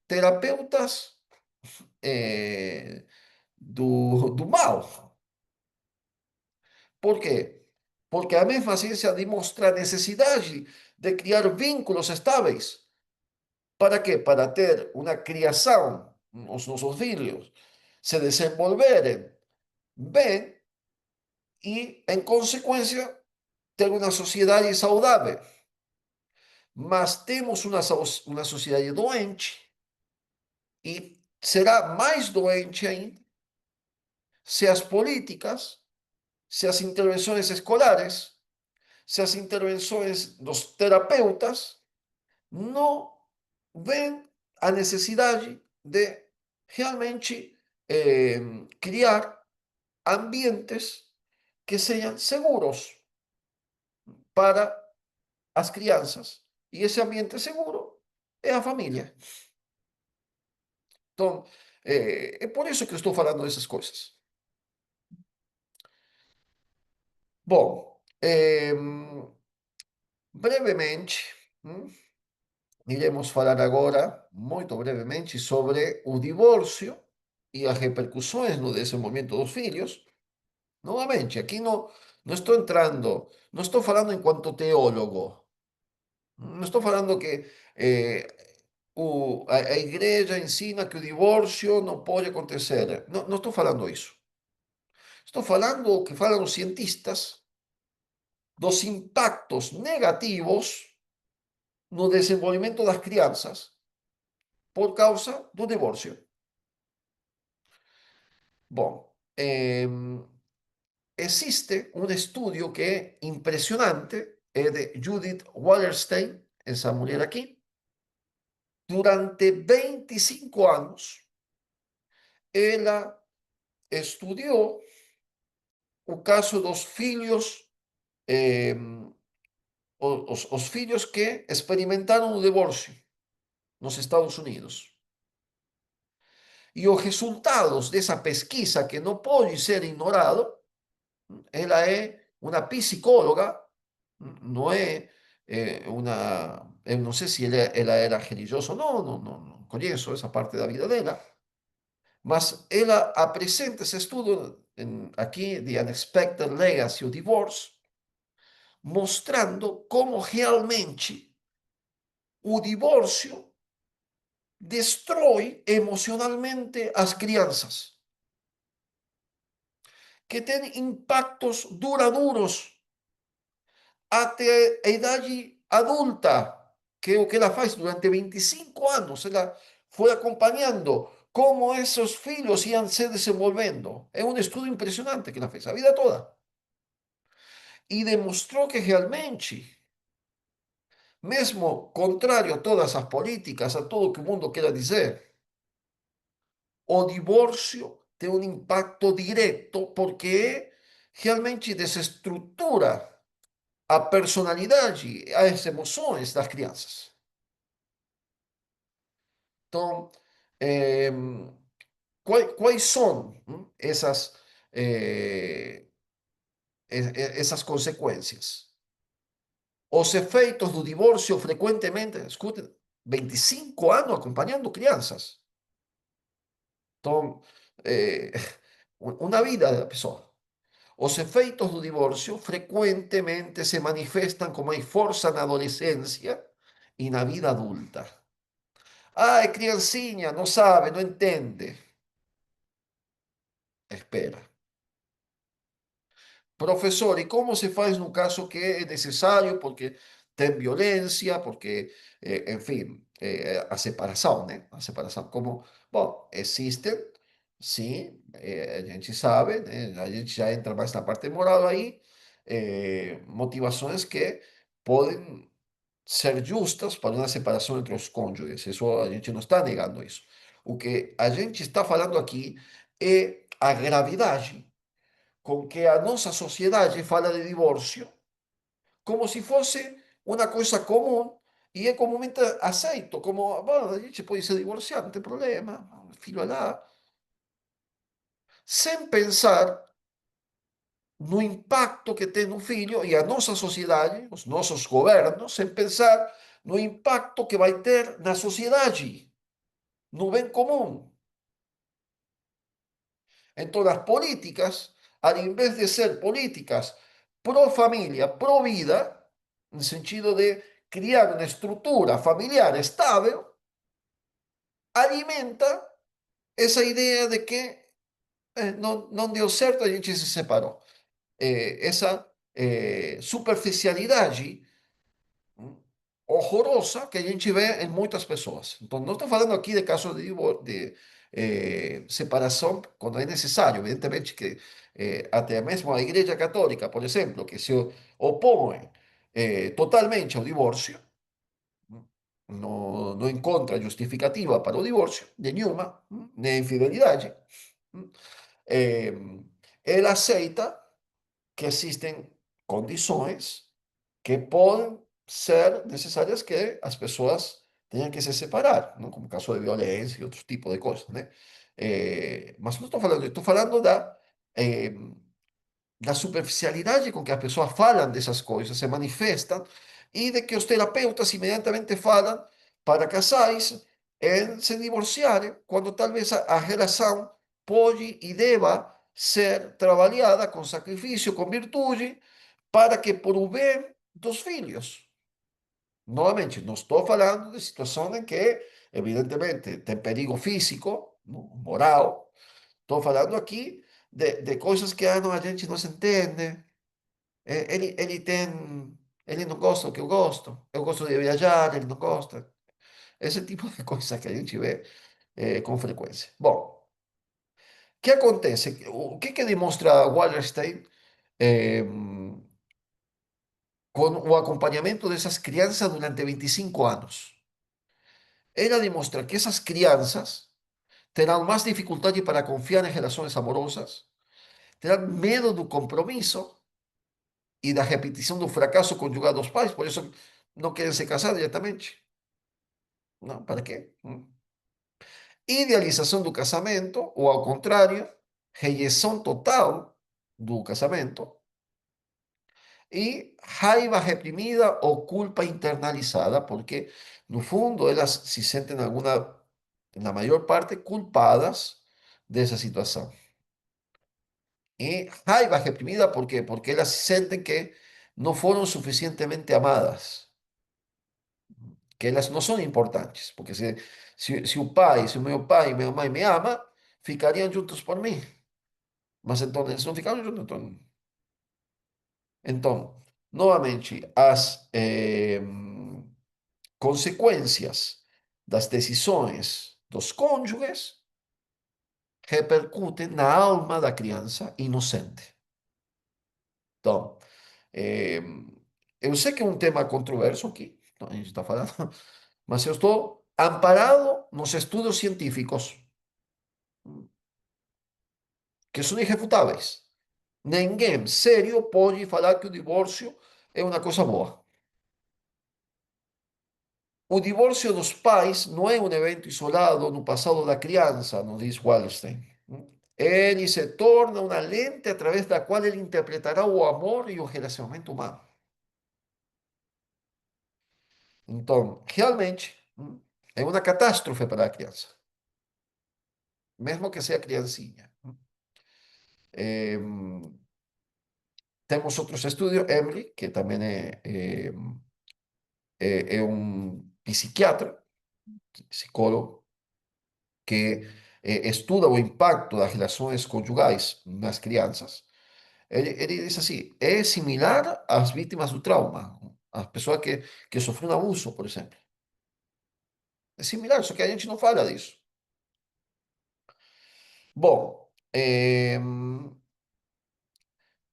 terapeutas do mal. Por quê? Porque a mesma ciência demonstra a necessidade de criar vínculos estáveis. ¿Para quê? Para ter uma criação, os nossos filhos se desenvolverem bem e, em consequência, ter uma sociedade saudável. Mas temos uma sociedade doente e será mais doente ainda se as políticas, se as intervenções escolares, se as intervenções dos terapeutas não veem a necessidade de realmente criar ambientes que sejam seguros para as crianças. E esse ambiente seguro é a família. Então, é por isso que eu estou falando dessas coisas. Bom, brevemente, iremos falar agora, muito brevemente, sobre o divórcio e as repercussões no desenvolvimento dos filhos. Novamente, aqui não estou entrando, não estou falando enquanto teólogo, não estou falando que a igreja ensina que o divórcio não pode acontecer. Não, não estou falando isso. Estou falando o que falam os cientistas dos impactos negativos no desenvolvimento das crianças por causa do divórcio. Bom, existe un estudio que é impresionante, é de Judith Wallerstein, essa mulher aqui. Durante 25 anos, ela estudou o caso dos filhos, eh, os filhos que experimentaram o divórcio nos Estados Unidos. E os resultados dessa pesquisa, que não pode ser ignorado, ela é uma psicóloga, não é uma. Eu não sei se ela era religiosa ou não, não conheço essa parte da vida dela, mas ela apresenta esse estudo aqui, The Unexpected Legacy of Divorce, mostrando como realmente o divórcio destrói emocionalmente as crianças, que tem impactos duradouros até a idade adulta, que é o que ela faz durante 25 anos. Ela foi acompanhando como esses filhos iam se desenvolvendo. É um estudo impressionante que ela fez a vida toda. E demonstrou que realmente, mesmo contrário a todas as políticas, a tudo que o mundo queira dizer, o divórcio tem um impacto direto porque realmente desestrutura a personalidade, as emoções das crianças. Então, eh, quais são essas, essas consequências? Os efeitos do divórcio frequentemente, escute, 25 anos acompanhando crianças. Então, eh, uma vida da pessoa. Os efeitos do divórcio frequentemente se manifestam com mais força na adolescência e na vida adulta. Ah, é criancinha, não sabe, não entende. Espera. Professor, e como se faz no caso que é necessário, porque tem violência, porque, enfim, a separação, né? A separação, como, bom, existem, sim, a gente sabe, né? A gente já entra mais na parte moral aí, motivações que podem ser justas para uma separação entre os cônjuges, isso a gente não está negando isso. O que a gente está falando aqui é a gravidade com que a nossa sociedade fala de divórcio como se fosse uma coisa comum e é comumente aceito, como, bom, a gente pode se divorciar, não tem problema, filho lá, sem pensar no impacto que tem no filho e a nossa sociedade, os nossos governos, sem pensar no impacto que vai ter na sociedade, no bem comum. Então, as políticas, al vez de ser políticas pro família, pro vida, no sentido de criar uma estrutura familiar estável, alimenta essa ideia de que não deu certo, a gente se separou. Essa superficialidade horrorosa que a gente vê em muitas pessoas. Então, não estou falando aqui de casos de separação quando é necessário. Evidentemente que até mesmo a Igreja Católica, por exemplo, que se opõe totalmente ao divórcio, não encontra justificativa para o divórcio, nenhuma, nem a infidelidade, eh, ela aceita que existem condições que podem ser necessárias que as pessoas tenham que se separar, não? Como caso de violência e outros tipos de coisas, né? Mas não estou falando eh, da superficialidade com que as pessoas falam dessas coisas, se manifestam, e de que os terapeutas imediatamente falam para casais em se divorciarem, quando talvez a relação pode e deva ser trabalhada com sacrifício, com virtude, para que por o bem dos filhos. Novamente, não estou falando de situação em que, evidentemente, tem perigo físico, moral. Estou falando aqui de coisas que não, a gente não se entende. Ele tem. Ele não gosta do que eu gosto de viajar, ele não gosta. Esse tipo de coisa que a gente vê com frequência. Bom, o que acontece? O que demonstra Wallerstein eh, com o acompanhamento dessas crianças durante 25 anos? Ela demonstra que essas crianças terão mais dificuldade para confiar em relações amorosas, terão medo do compromisso e da repetição do fracasso conjugal dos pais, por isso não querem se casar diretamente. Não, ¿para quê? Idealização do casamento, ou ao contrário, rejeição total do casamento, e raiva reprimida ou culpa internalizada, porque no fundo elas se sentem alguma, na maior parte, culpadas dessa situação. E raiva reprimida, ¿por quê? Porque elas sentem que não foram suficientemente amadas, que elas não são importantes, porque se o pai, se o meu pai e minha mãe me ama, ficariam juntos por mim. Mas então eles não ficaram juntos. Então, novamente, as consequências das decisões dos cônjuges repercutem na alma da criança inocente. Então, eh, eu sei que é um tema controverso aqui, a gente está falando, mas eu estou amparado nos estudos científicos que são irrefutáveis. Ninguém sério pode falar que o divórcio é uma coisa boa. O divórcio dos pais não é um evento isolado no passado da criança, nos diz Wallerstein. Ele se torna uma lente através da qual ele interpretará o amor e o relacionamento humano. Então, realmente, ¿Mm? É uma catástrofe para a criança, mesmo que seja criancinha. Eh, Temos outros estudios, Emily, que também é um psiquiatra, psicólogo, que estuda o impacto das relações conjugais nas crianças. Ele diz assim: é similar às vítimas do trauma, às pessoas que sofreram abuso, por exemplo. É similar, só que a gente não fala disso. Bom,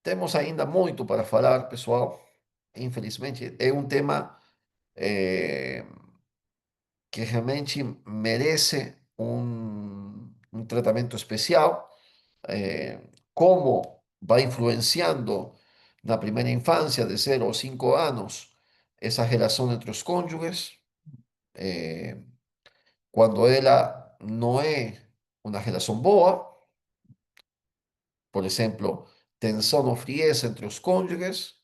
temos ainda muito para falar, pessoal. Infelizmente, é um tema eh, que realmente merece um tratamento especial. Como vai influenciando na primeira infância, de 0 a 5 anos, essa relação entre os cônjuges, eh, quando ela não é uma relação boa, por exemplo, tensão ou frieza entre os cônjuges,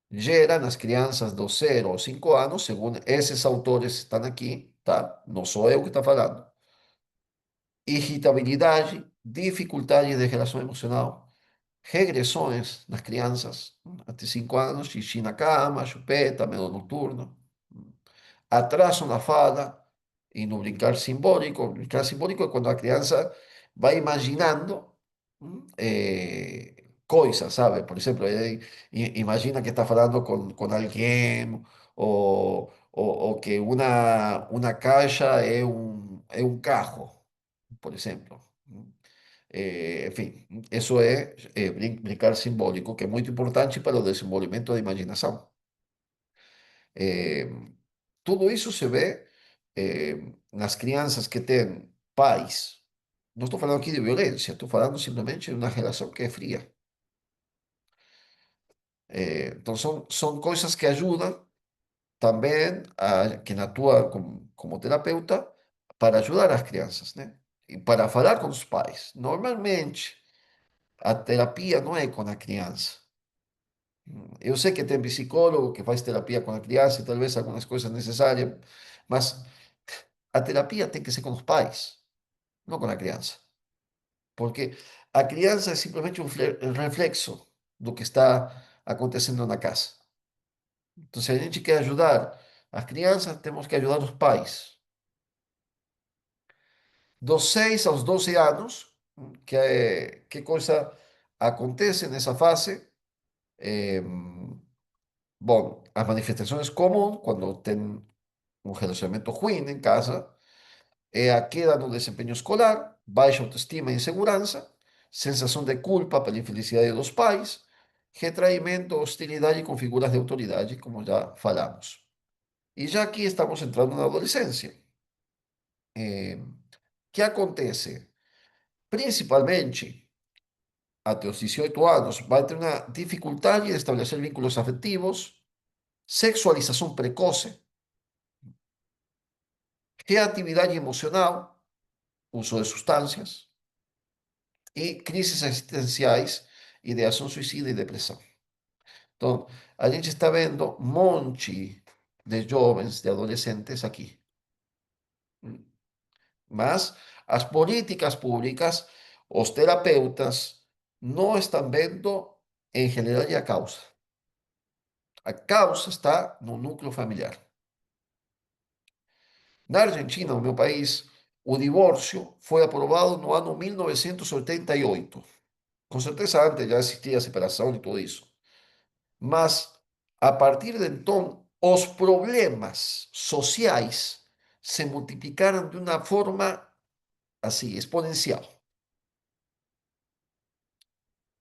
gera nas crianças dos 0 aos 5 anos, segundo esses autores que estão aqui, tá? Não sou eu que está falando, irritabilidade, dificuldade de relação emocional, regressões nas crianças, até 5 anos, xixi na cama, chupeta, medo noturno, atraso na fala e no brincar simbólico. O brincar simbólico é quando a criança vai imaginando coisas, sabe? Por exemplo, imagina que está falando com alguém, ou que uma caixa é um carro, por exemplo. Enfim, isso é brincar simbólico, que é muito importante para o desenvolvimento da imaginação. Eh, Tudo isso se vê nas crianças que têm pais. Não estou falando aqui de violência, estou falando simplesmente de uma relação que é fria. Então, são coisas que ajudam também a quem atua como terapeuta para ajudar as crianças, né? E para falar com os pais. Normalmente, a terapia não é com a criança. Eu sei que tem psicólogo que faz terapia com a criança e talvez algumas coisas necessárias, mas a terapia tem que ser com os pais, não com a criança. Porque a criança é simplesmente um reflexo do que está acontecendo na casa. Então, se a gente quer ajudar as crianças, temos que ajudar os pais. Dos 6 aos 12 anos, que coisa acontece nessa fase? Eh, Bom, as manifestações comuns, quando tem um relacionamento ruim em casa, é a queda no desempenho escolar, baixa autoestima e insegurança, sensação de culpa pela infelicidade dos pais, retraimento, hostilidade com figuras de autoridade, como já falamos. E já aqui estamos entrando na adolescência. O que acontece? Principalmente, até os 18 anos, vai ter uma dificuldade de estabelecer vínculos afetivos, sexualização precoce, reatividade emocional, uso de sustancias e crises existenciais, ideação suicida e depressão. Então, a gente está vendo um monte de jovens, de adolescentes aqui. Mas as políticas públicas, os terapeutas, não estão vendo em general a causa. A causa está no núcleo familiar. Na Argentina, no meu país, o divórcio foi aprovado no ano 1988. Com certeza antes já existia a separação e tudo isso. Mas, a partir de então, os problemas sociais se multiplicaram de uma forma assim, exponencial.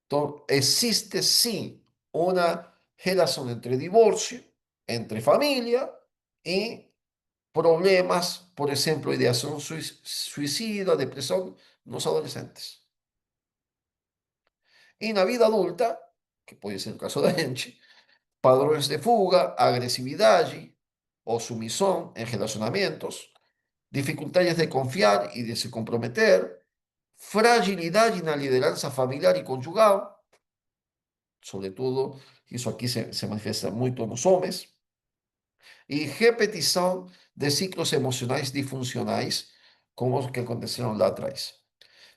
Então, existe sim uma relação entre divórcio, entre família e problemas, por exemplo, ideação suicida, depressão nos adolescentes. E na vida adulta, que pode ser o caso da gente, padrões de fuga, agressividade ou sumissão em relacionamentos, dificuldades de confiar e de se comprometer, fragilidade na liderança familiar e conjugal, sobretudo, isso aqui se manifesta muito nos homens, e repetição de ciclos emocionais disfuncionais, como os que aconteceram lá atrás.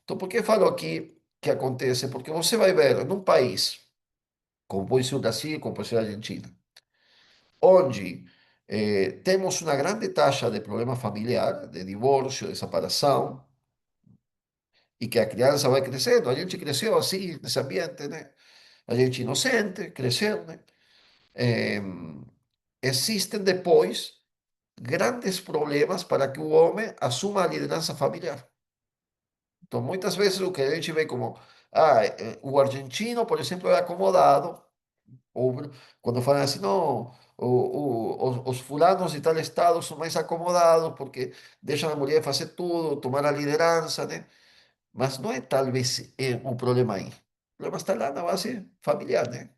Então, por que eu falo aqui que acontece? Porque você vai ver num país, como pode ser o Brasil, como pode ser a Argentina, onde temos uma grande taxa de problema familiar, de divórcio, de separação, e que a criança vai crescendo. A gente cresceu assim, nesse ambiente, né? A gente inocente, cresceu, né? Eh, Existem depois grandes problemas para que o homem assuma a liderança familiar. Então, muitas vezes o que a gente vê como, o argentino, por exemplo, é acomodado, ou quando falam assim, não, os fulanos de tal estado são mais acomodados porque deixam a mulher fazer tudo, tomar a liderança, né? Mas não é talvez o problema aí. O problema está lá na base familiar, né?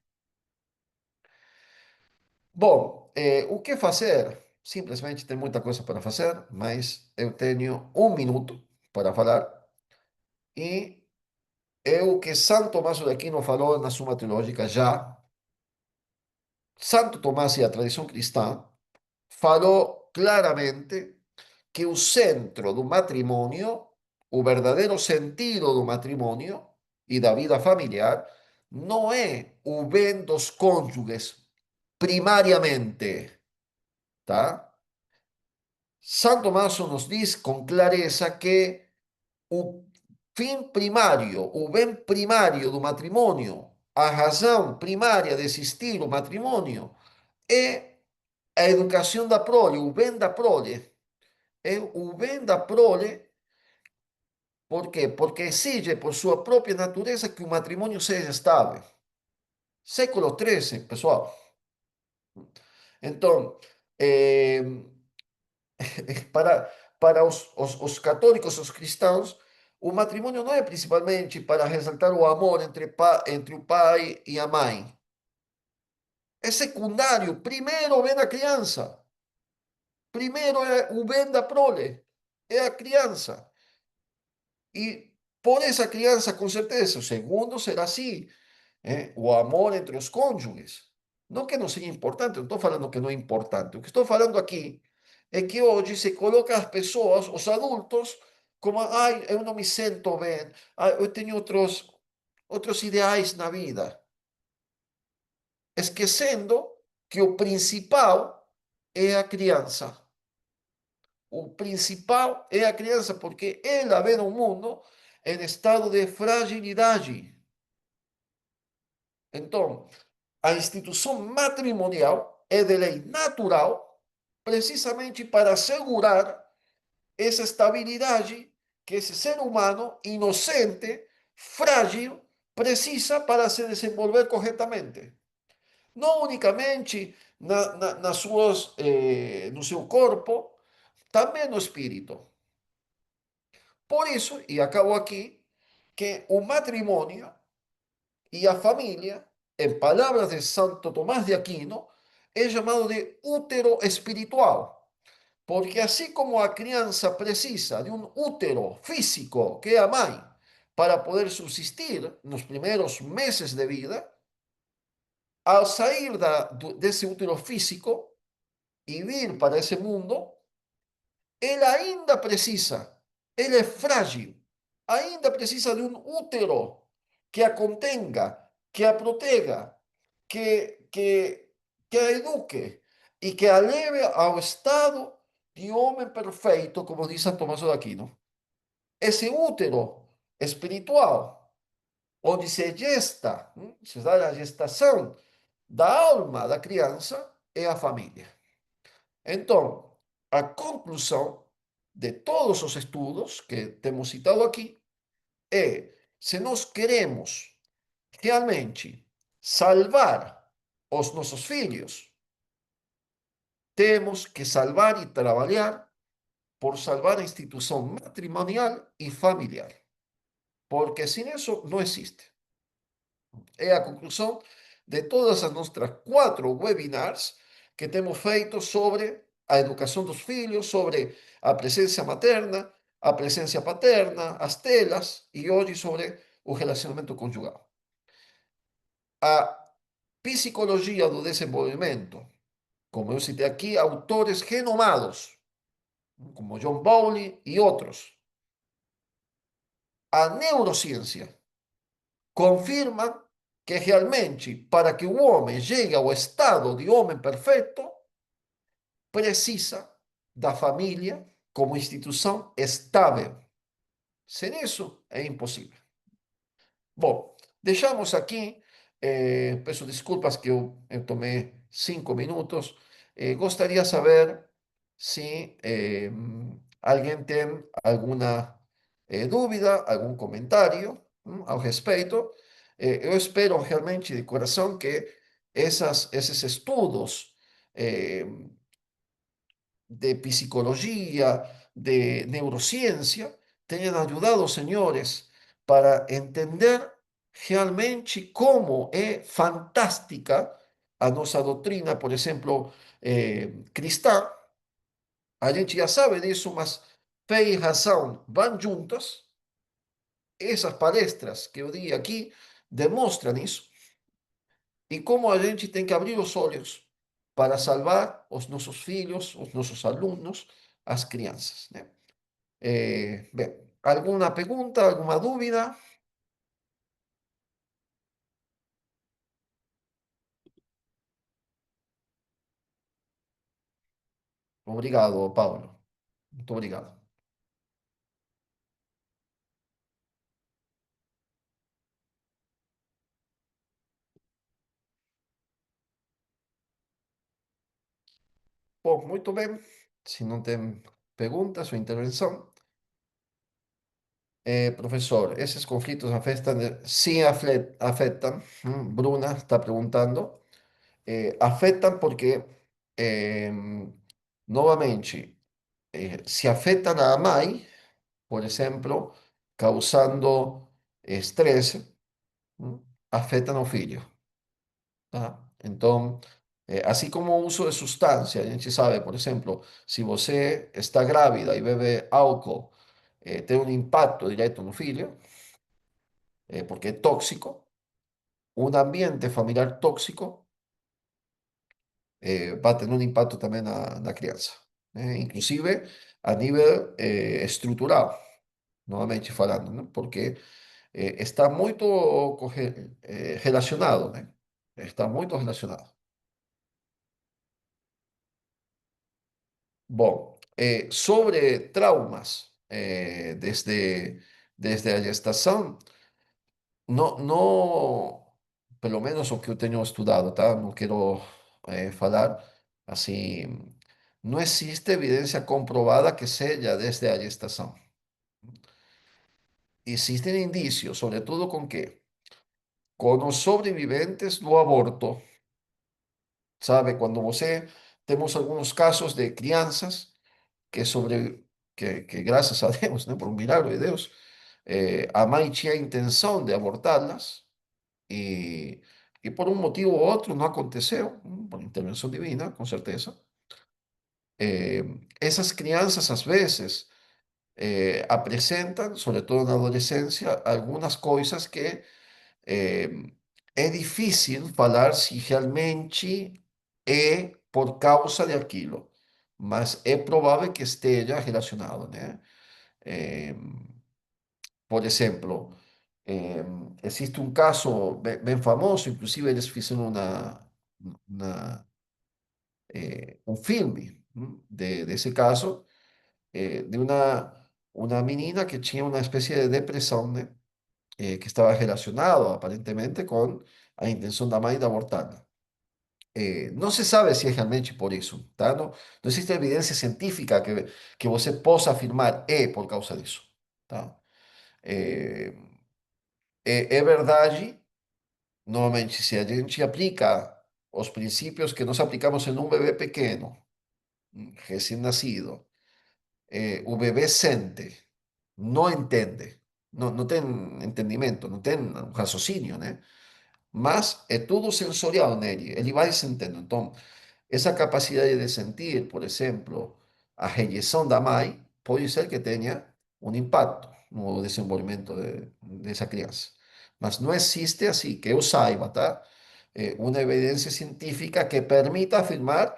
Bom, o que fazer? Simplesmente tem muita coisa para fazer, mas eu tenho um minuto para falar e é o que Santo Tomás de Aquino falou na Suma Teológica já. Santo Tomás e a tradição cristã falou claramente que o centro do matrimônio, o verdadeiro sentido do matrimônio e da vida familiar, não é o bem dos cônjuges primariamente, tá? Santo Tomás nos diz com clareza que o fim primário, o bem primário do matrimônio, a razão primária de existir o matrimônio é a educação da prole, o bem da prole. É o bem da prole. ¿Por quê? Porque exige, por sua própria natureza, que o matrimônio seja estável. Século XIII, pessoal. Então, eh, para, para os católicos, os cristãos, o matrimônio não é principalmente para ressaltar o amor entre o pai e a mãe. É secundário. Primeiro vem a criança. Primeiro é o bem da prole. É a criança. E por essa criança, com certeza, o segundo será assim. O amor entre os cônjuges. Não que não seja importante, não estou falando que não é importante. O que estou falando aqui é que hoje se coloca as pessoas, os adultos, como, ai, eu não me sinto bem, ai, eu tenho outros ideais na vida, esquecendo que o principal é a criança. O principal é a criança, porque ela vem ao mundo em estado de fragilidade. Então, a instituição matrimonial é de lei natural, precisamente para assegurar essa estabilidade que esse ser humano inocente, frágil, precisa para se desenvolver corretamente. Não unicamente no seu corpo, também no espírito. Por isso, e acabo aqui, que o matrimônio y a familia, en palabras de Santo Tomás de Aquino, es llamado de útero espiritual, porque así como a crianza precisa de un útero físico, que é a mãe, para poder subsistir nos primeiros meses de vida, ao sair desse útero físico e vir para esse mundo, ele ainda precisa, ele é frágil, ainda precisa de um útero que a contenga, que a proteja, que a eduque e que a leve ao estado de homem perfeito, como diz São Tomás de Aquino. Esse útero espiritual, onde se gesta, se dá a gestação da alma da criança, é a família. Então, a conclusão de todos os estudos que temos citado aqui é: se nós queremos realmente salvar os nossos filhos, temos que salvar e trabalhar por salvar a instituição matrimonial e familiar, porque sem isso não existe. É a conclusão de todas as nossas 4 webinars que temos feito sobre a educação dos filhos, sobre a presença materna, a presença paterna, as telas e hoje sobre o relacionamento conjugal. A psicologia do desenvolvimento como yo cité aquí, autores genomados, como John Bowley y otros, a neurociencia, confirman que realmente para que o homem llegue ao estado de homem perfeito, precisa da família como instituição estável. Sem isso, é impossível. Bom, deixamos aqui. Peço desculpas que eu tomei 5 minutos. Gostaria de saber se alguém tem alguma dúvida, algum comentário ao respeito. Eu espero realmente de coração que esses estudos eh, de psicología, de neurociencia, te hayan ayudado, señores, para entender realmente cómo es fantástica a nuestra doctrina, por ejemplo, cristã. A gente já sabe disso, mas fé e razão van juntas. Essas palestras que eu dei aqui demonstram isso. E como a gente tem que abrir os olhos para salvar os nossos filhos, os nossos alunos, as crianças, né? Bem, alguma pergunta, alguma dúvida? Obrigado, Paulo. Muito obrigado. Bom, muito bem. Se não tem perguntas ou intervenção, professor, esses conflitos afetam? Sim, afetam. Bruna está perguntando. Afetam porque, eh, novamente, se afetam a mãe, por exemplo, causando estresse, afetam ao filho. Tá? Então, assim como o uso de substância, a gente sabe, por exemplo, se você está grávida e bebe álcool, tem um impacto direto no filho, porque é tóxico. Um ambiente familiar tóxico vai ter um impacto também na criança, né? Inclusive a nível estrutural, novamente falando, né? Porque está muito relacionado, né? Está muito relacionado. Bom, sobre traumas desde a gestação, não, pelo menos o que eu tenho estudado, tá? Não quero falar assim, não existe evidência comprovada que seja desde a gestação. Existem indícios, sobretudo com que? Com os sobreviventes do aborto, sabe? Quando você, temos alguns casos de crianças que graças a Deus, né, por um milagre de Deus, a mãe tinha a intenção de abortá-las e por um motivo ou outro não aconteceu, por intervenção divina, com certeza. Eh, Essas crianças, às vezes, apresentam, sobretudo na adolescência, algumas coisas que eh, é difícil falar se realmente é por causa de aquilo, mas é provável que esteja relacionado, né? Eh, por exemplo, existe um caso bem famoso, inclusive eles fizeram uma, um filme desse caso, de uma menina que tinha uma espécie de depressão, né? Que estava relacionado aparentemente com a intenção da mãe de abortá-la. Não se sabe se é realmente por isso, tá? Não existe evidência científica que você possa afirmar é por causa disso, tá? É, é verdade, novamente, se a gente aplica os princípios que nós aplicamos em um bebê pequeno, recém-nascido, o bebê sente, não entende, não tem entendimento, não tem raciocínio, né? Mas é tudo sensorial nele, ele vai sentindo. Então, essa capacidade de sentir, por exemplo, a rejeição da mãe, pode ser que tenha um impacto no desenvolvimento dessa criança. Mas não existe, assim, que eu saiba, tá? Uma evidência científica que permita afirmar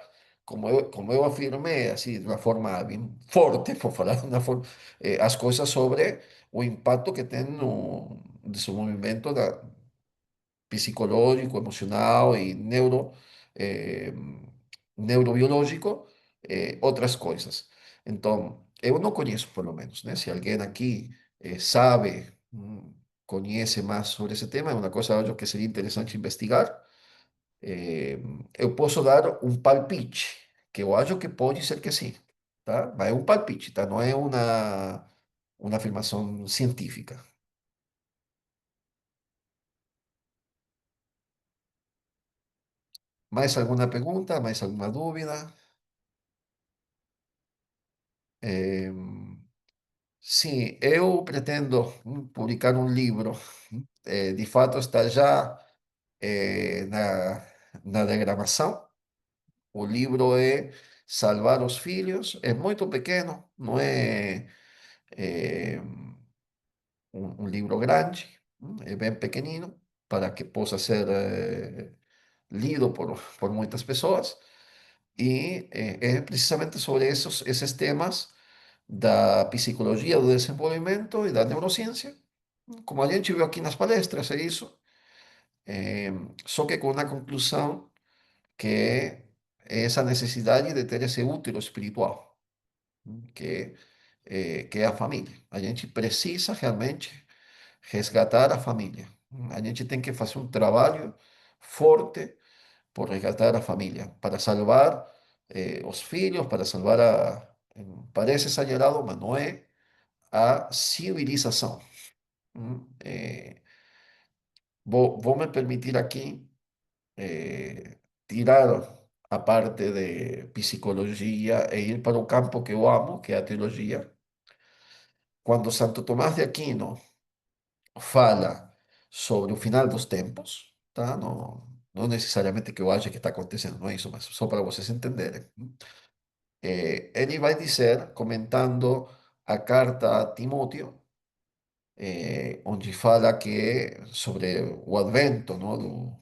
como eu afirmei, assim, de uma forma bem forte, por falar de uma forma, as coisas sobre o impacto que tem no desenvolvimento psicológico, emocional e eh, neurobiológico, outras coisas. Então, eu não conheço, por lo menos, né? Se alguém aqui sabe, conhece mais sobre esse tema, é uma coisa eu acho que seria interessante investigar. Eh, eu posso dar um palpite, que eu acho que pode ser que sim, tá? Mas é um palpite, tá? Não é uma afirmação científica. Mais alguma pergunta? Mais alguma dúvida? Eh, sim, eu pretendo publicar um livro. De fato, está já na diagramação. O livro é Salvar os Filhos. É muito pequeno, não é eh, livro grande, é bem pequenino, para que possa ser lido por muitas pessoas. E é precisamente sobre esses temas da psicologia do desenvolvimento e da neurociência, como a gente viu aqui nas palestras, é isso, eh, só que com uma conclusão que é essa necessidade de ter esse útero espiritual, que é a família. A gente precisa realmente resgatar a família. A gente tem que fazer um trabalho forte por resgatar a família, para salvar os filhos, para salvar parece exagerado, mas não é, a civilização. Vou me permitir aqui tirar a parte de psicologia e ir para o campo que eu amo, que é a teologia. Quando Santo Tomás de Aquino fala sobre o final dos tempos, tá? Não, não necessariamente que eu ache que está acontecendo, não é isso, mas só para vocês entenderem. Ele vai dizer, comentando a carta a Timóteo, onde fala que sobre o advento, não,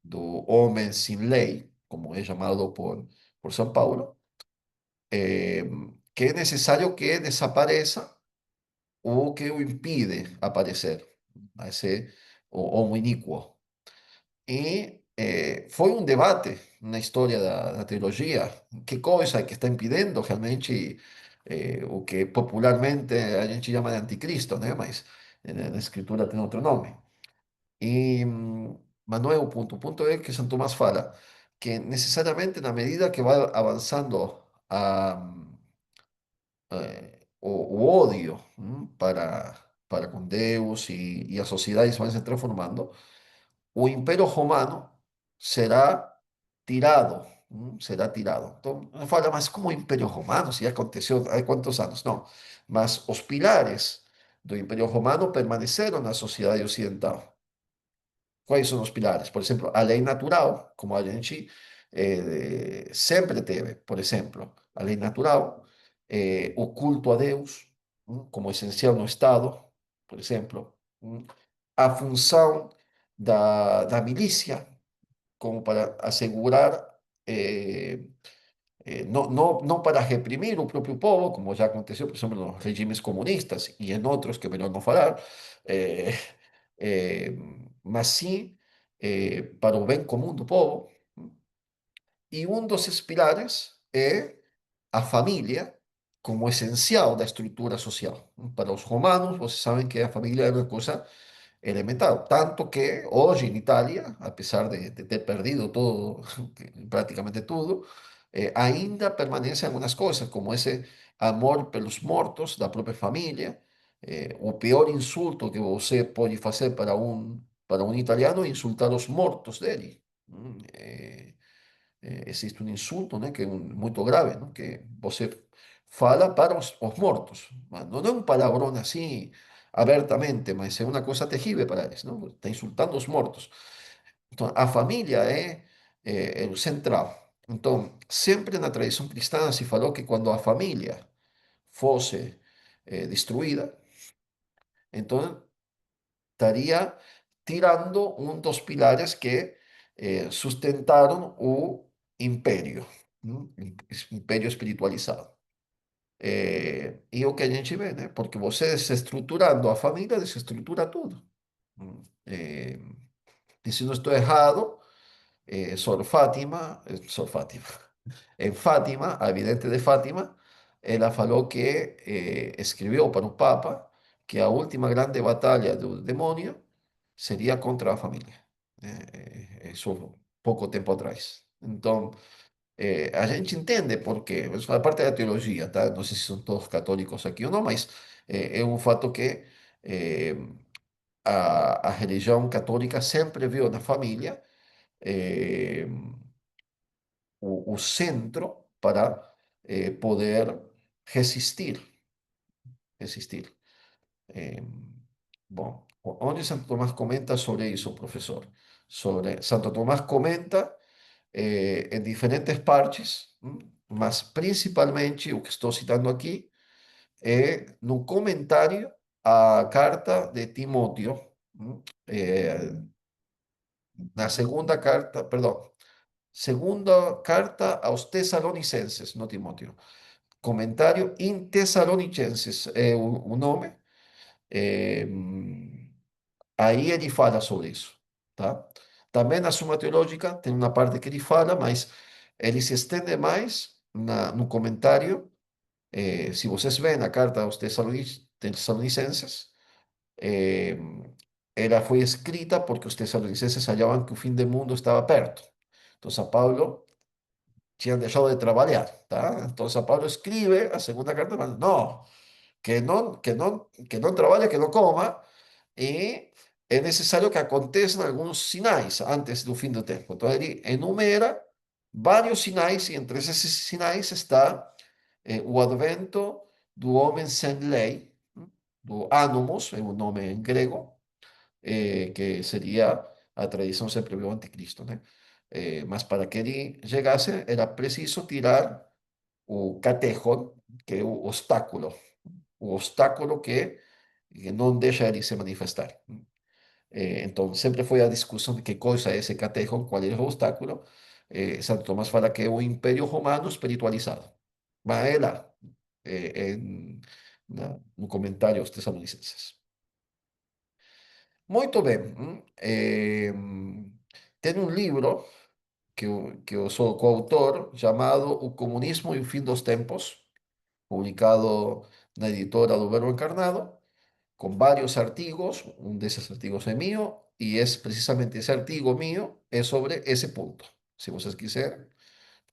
do homem sem lei, como é chamado por São Paulo, eh, que é necessário que desapareça o que o impide aparecer, esse, o homo iníquo. E foi um debate na história da teologia, que coisa que está impedindo realmente o que popularmente a gente chama de anticristo, né? Mas na escritura tem outro nome. E, mas não é o ponto é que São Tomás fala que necessariamente na medida que vai avançando o odio para com Deus e as sociedades vão se transformando, o Imperio Romano será tirado, será tirado. Então, não fala, mas como Imperio Romano, se já aconteceu há quantos anos? Não, mas os pilares do Imperio Romano permaneceram na sociedade ocidental. Quais são os pilares? Por exemplo, a lei natural, como a gente sempre teve. Por exemplo, a lei natural, o culto a Deus, como essencial no Estado, por exemplo, a função da milícia, como para assegurar, não para reprimir o próprio povo, como já aconteceu, por exemplo, nos regimes comunistas e em outros que é melhor não falar, eh, eh, mas sim para o bem comum do povo. E um desses pilares é a família como essencial da estrutura social. Para os romanos, vocês sabem que a família é uma coisa elemental. Tanto que hoje em Itália, apesar de ter perdido todo, praticamente tudo, ainda permanecem algumas coisas, como esse amor pelos mortos da própria família. O pior insulto que você pode fazer para um italiano é insultar os mortos dele. Existe um insulto, né, que é muito grave, né, que você fala para os mortos. Não é um palavrão assim abertamente, mas é uma coisa terrível para eles, não? Está insultando os mortos. Então, a família é o central. Então, sempre na tradição cristã se falou que quando a família fosse destruída, então estaria tirando um dos pilares que sustentaram o império. Império espiritualizado. E o que a gente vê, né? Porque você desestruturando a família, desestrutura tudo. Hum, eh, e se não estou errado, Sor Fátima, en Fátima, a vidente de Fátima, ela falou que escreveu para o Papa que a última grande batalha do demônio seria contra a família. Isso pouco tempo atrás. Então, a gente entende porque, isso faz parte da teologia, tá? Não sei se são todos católicos aqui ou não, mas é um fato que eh, a religião católica sempre viu na família eh, o centro para poder resistir, resistir. Eh, bom, onde Santo Tomás comenta sobre isso, professor? Sobre Santo Tomás comenta en diferentes partes, mas principalmente o que estou citando aqui é no comentário à carta de Timóteo, eh, na segunda carta, perdão, segunda carta aos Tessalonicenses, no Timóteo. Comentário in Tessalonicenses é o nome. eh, Aí ele fala sobre isso, tá? Também na Suma Teológica tem uma parte que ele fala, mas ele se estende mais no comentário. Se vocês veem a carta aos Tessalonicenses, eh, ela foi escrita porque os tessalonicenses achavam que o fim do mundo estava perto. Então, São Paulo tinha deixado de trabalhar, tá? Então, São Paulo escreve a segunda carta, mas não, que não trabalhe, que não coma, e é necessário que aconteçam alguns sinais antes do fim do tempo. Então, ele enumera vários sinais, e entre esses sinais está o advento do homem sem lei, do Anomos, é um nome em grego, que seria a tradição sempre viu o anticristo, né? Mas para que ele chegasse, era preciso tirar o catejon, que é o obstáculo que não deixa ele se manifestar. Então, sempre foi a discussão de que coisa é esse catejon, qual é o obstáculo. Santo Tomás fala que é o Império Romano espiritualizado. Mas é lá, no comentário aos Tessalonicenses. Muito bem. Tem um livro que eu sou coautor chamado O Comunismo e o Fim dos Tempos, publicado na editora do Verbo Encarnado, con varios artigos. Un de esos artigos es mío y es precisamente ese artigo mío es sobre ese punto. Si ustedes quieren,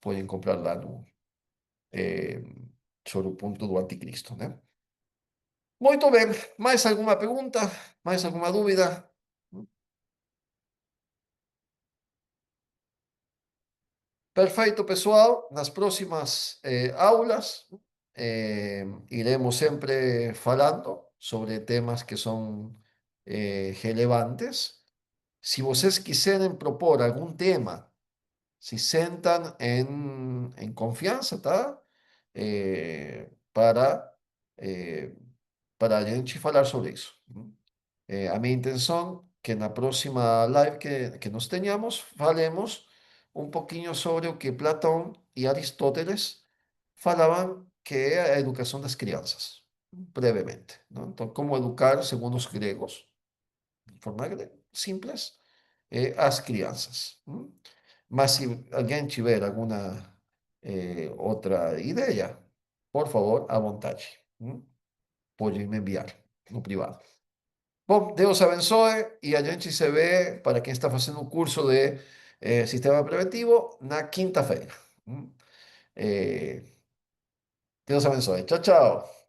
pueden comprarla eh, sobre o punto do anticristo, né? Muito bem. Mais alguma pergunta? Mais alguma dúvida? Perfeito, pessoal. Nas próximas aulas iremos sempre falando sobre temas que são relevantes. Se vocês quiserem propor algum tema, se sentam em confiança, tá? Para, eh, para a gente falar sobre isso. A minha intenção que na próxima live que nós tenhamos, falemos um pouquinho sobre o que Platão e Aristóteles falavam que é a educação das crianças, brevemente, não? Então, como educar, segundo os gregos, de forma simples, as crianças. Mas se alguém tiver alguma outra ideia, por favor, à vontade. Pode me enviar no privado. Bom, Deus abençoe e a gente se vê para quem está fazendo o curso de sistema preventivo na quinta-feira. Eh, Deus abençoe. Tchau, tchau.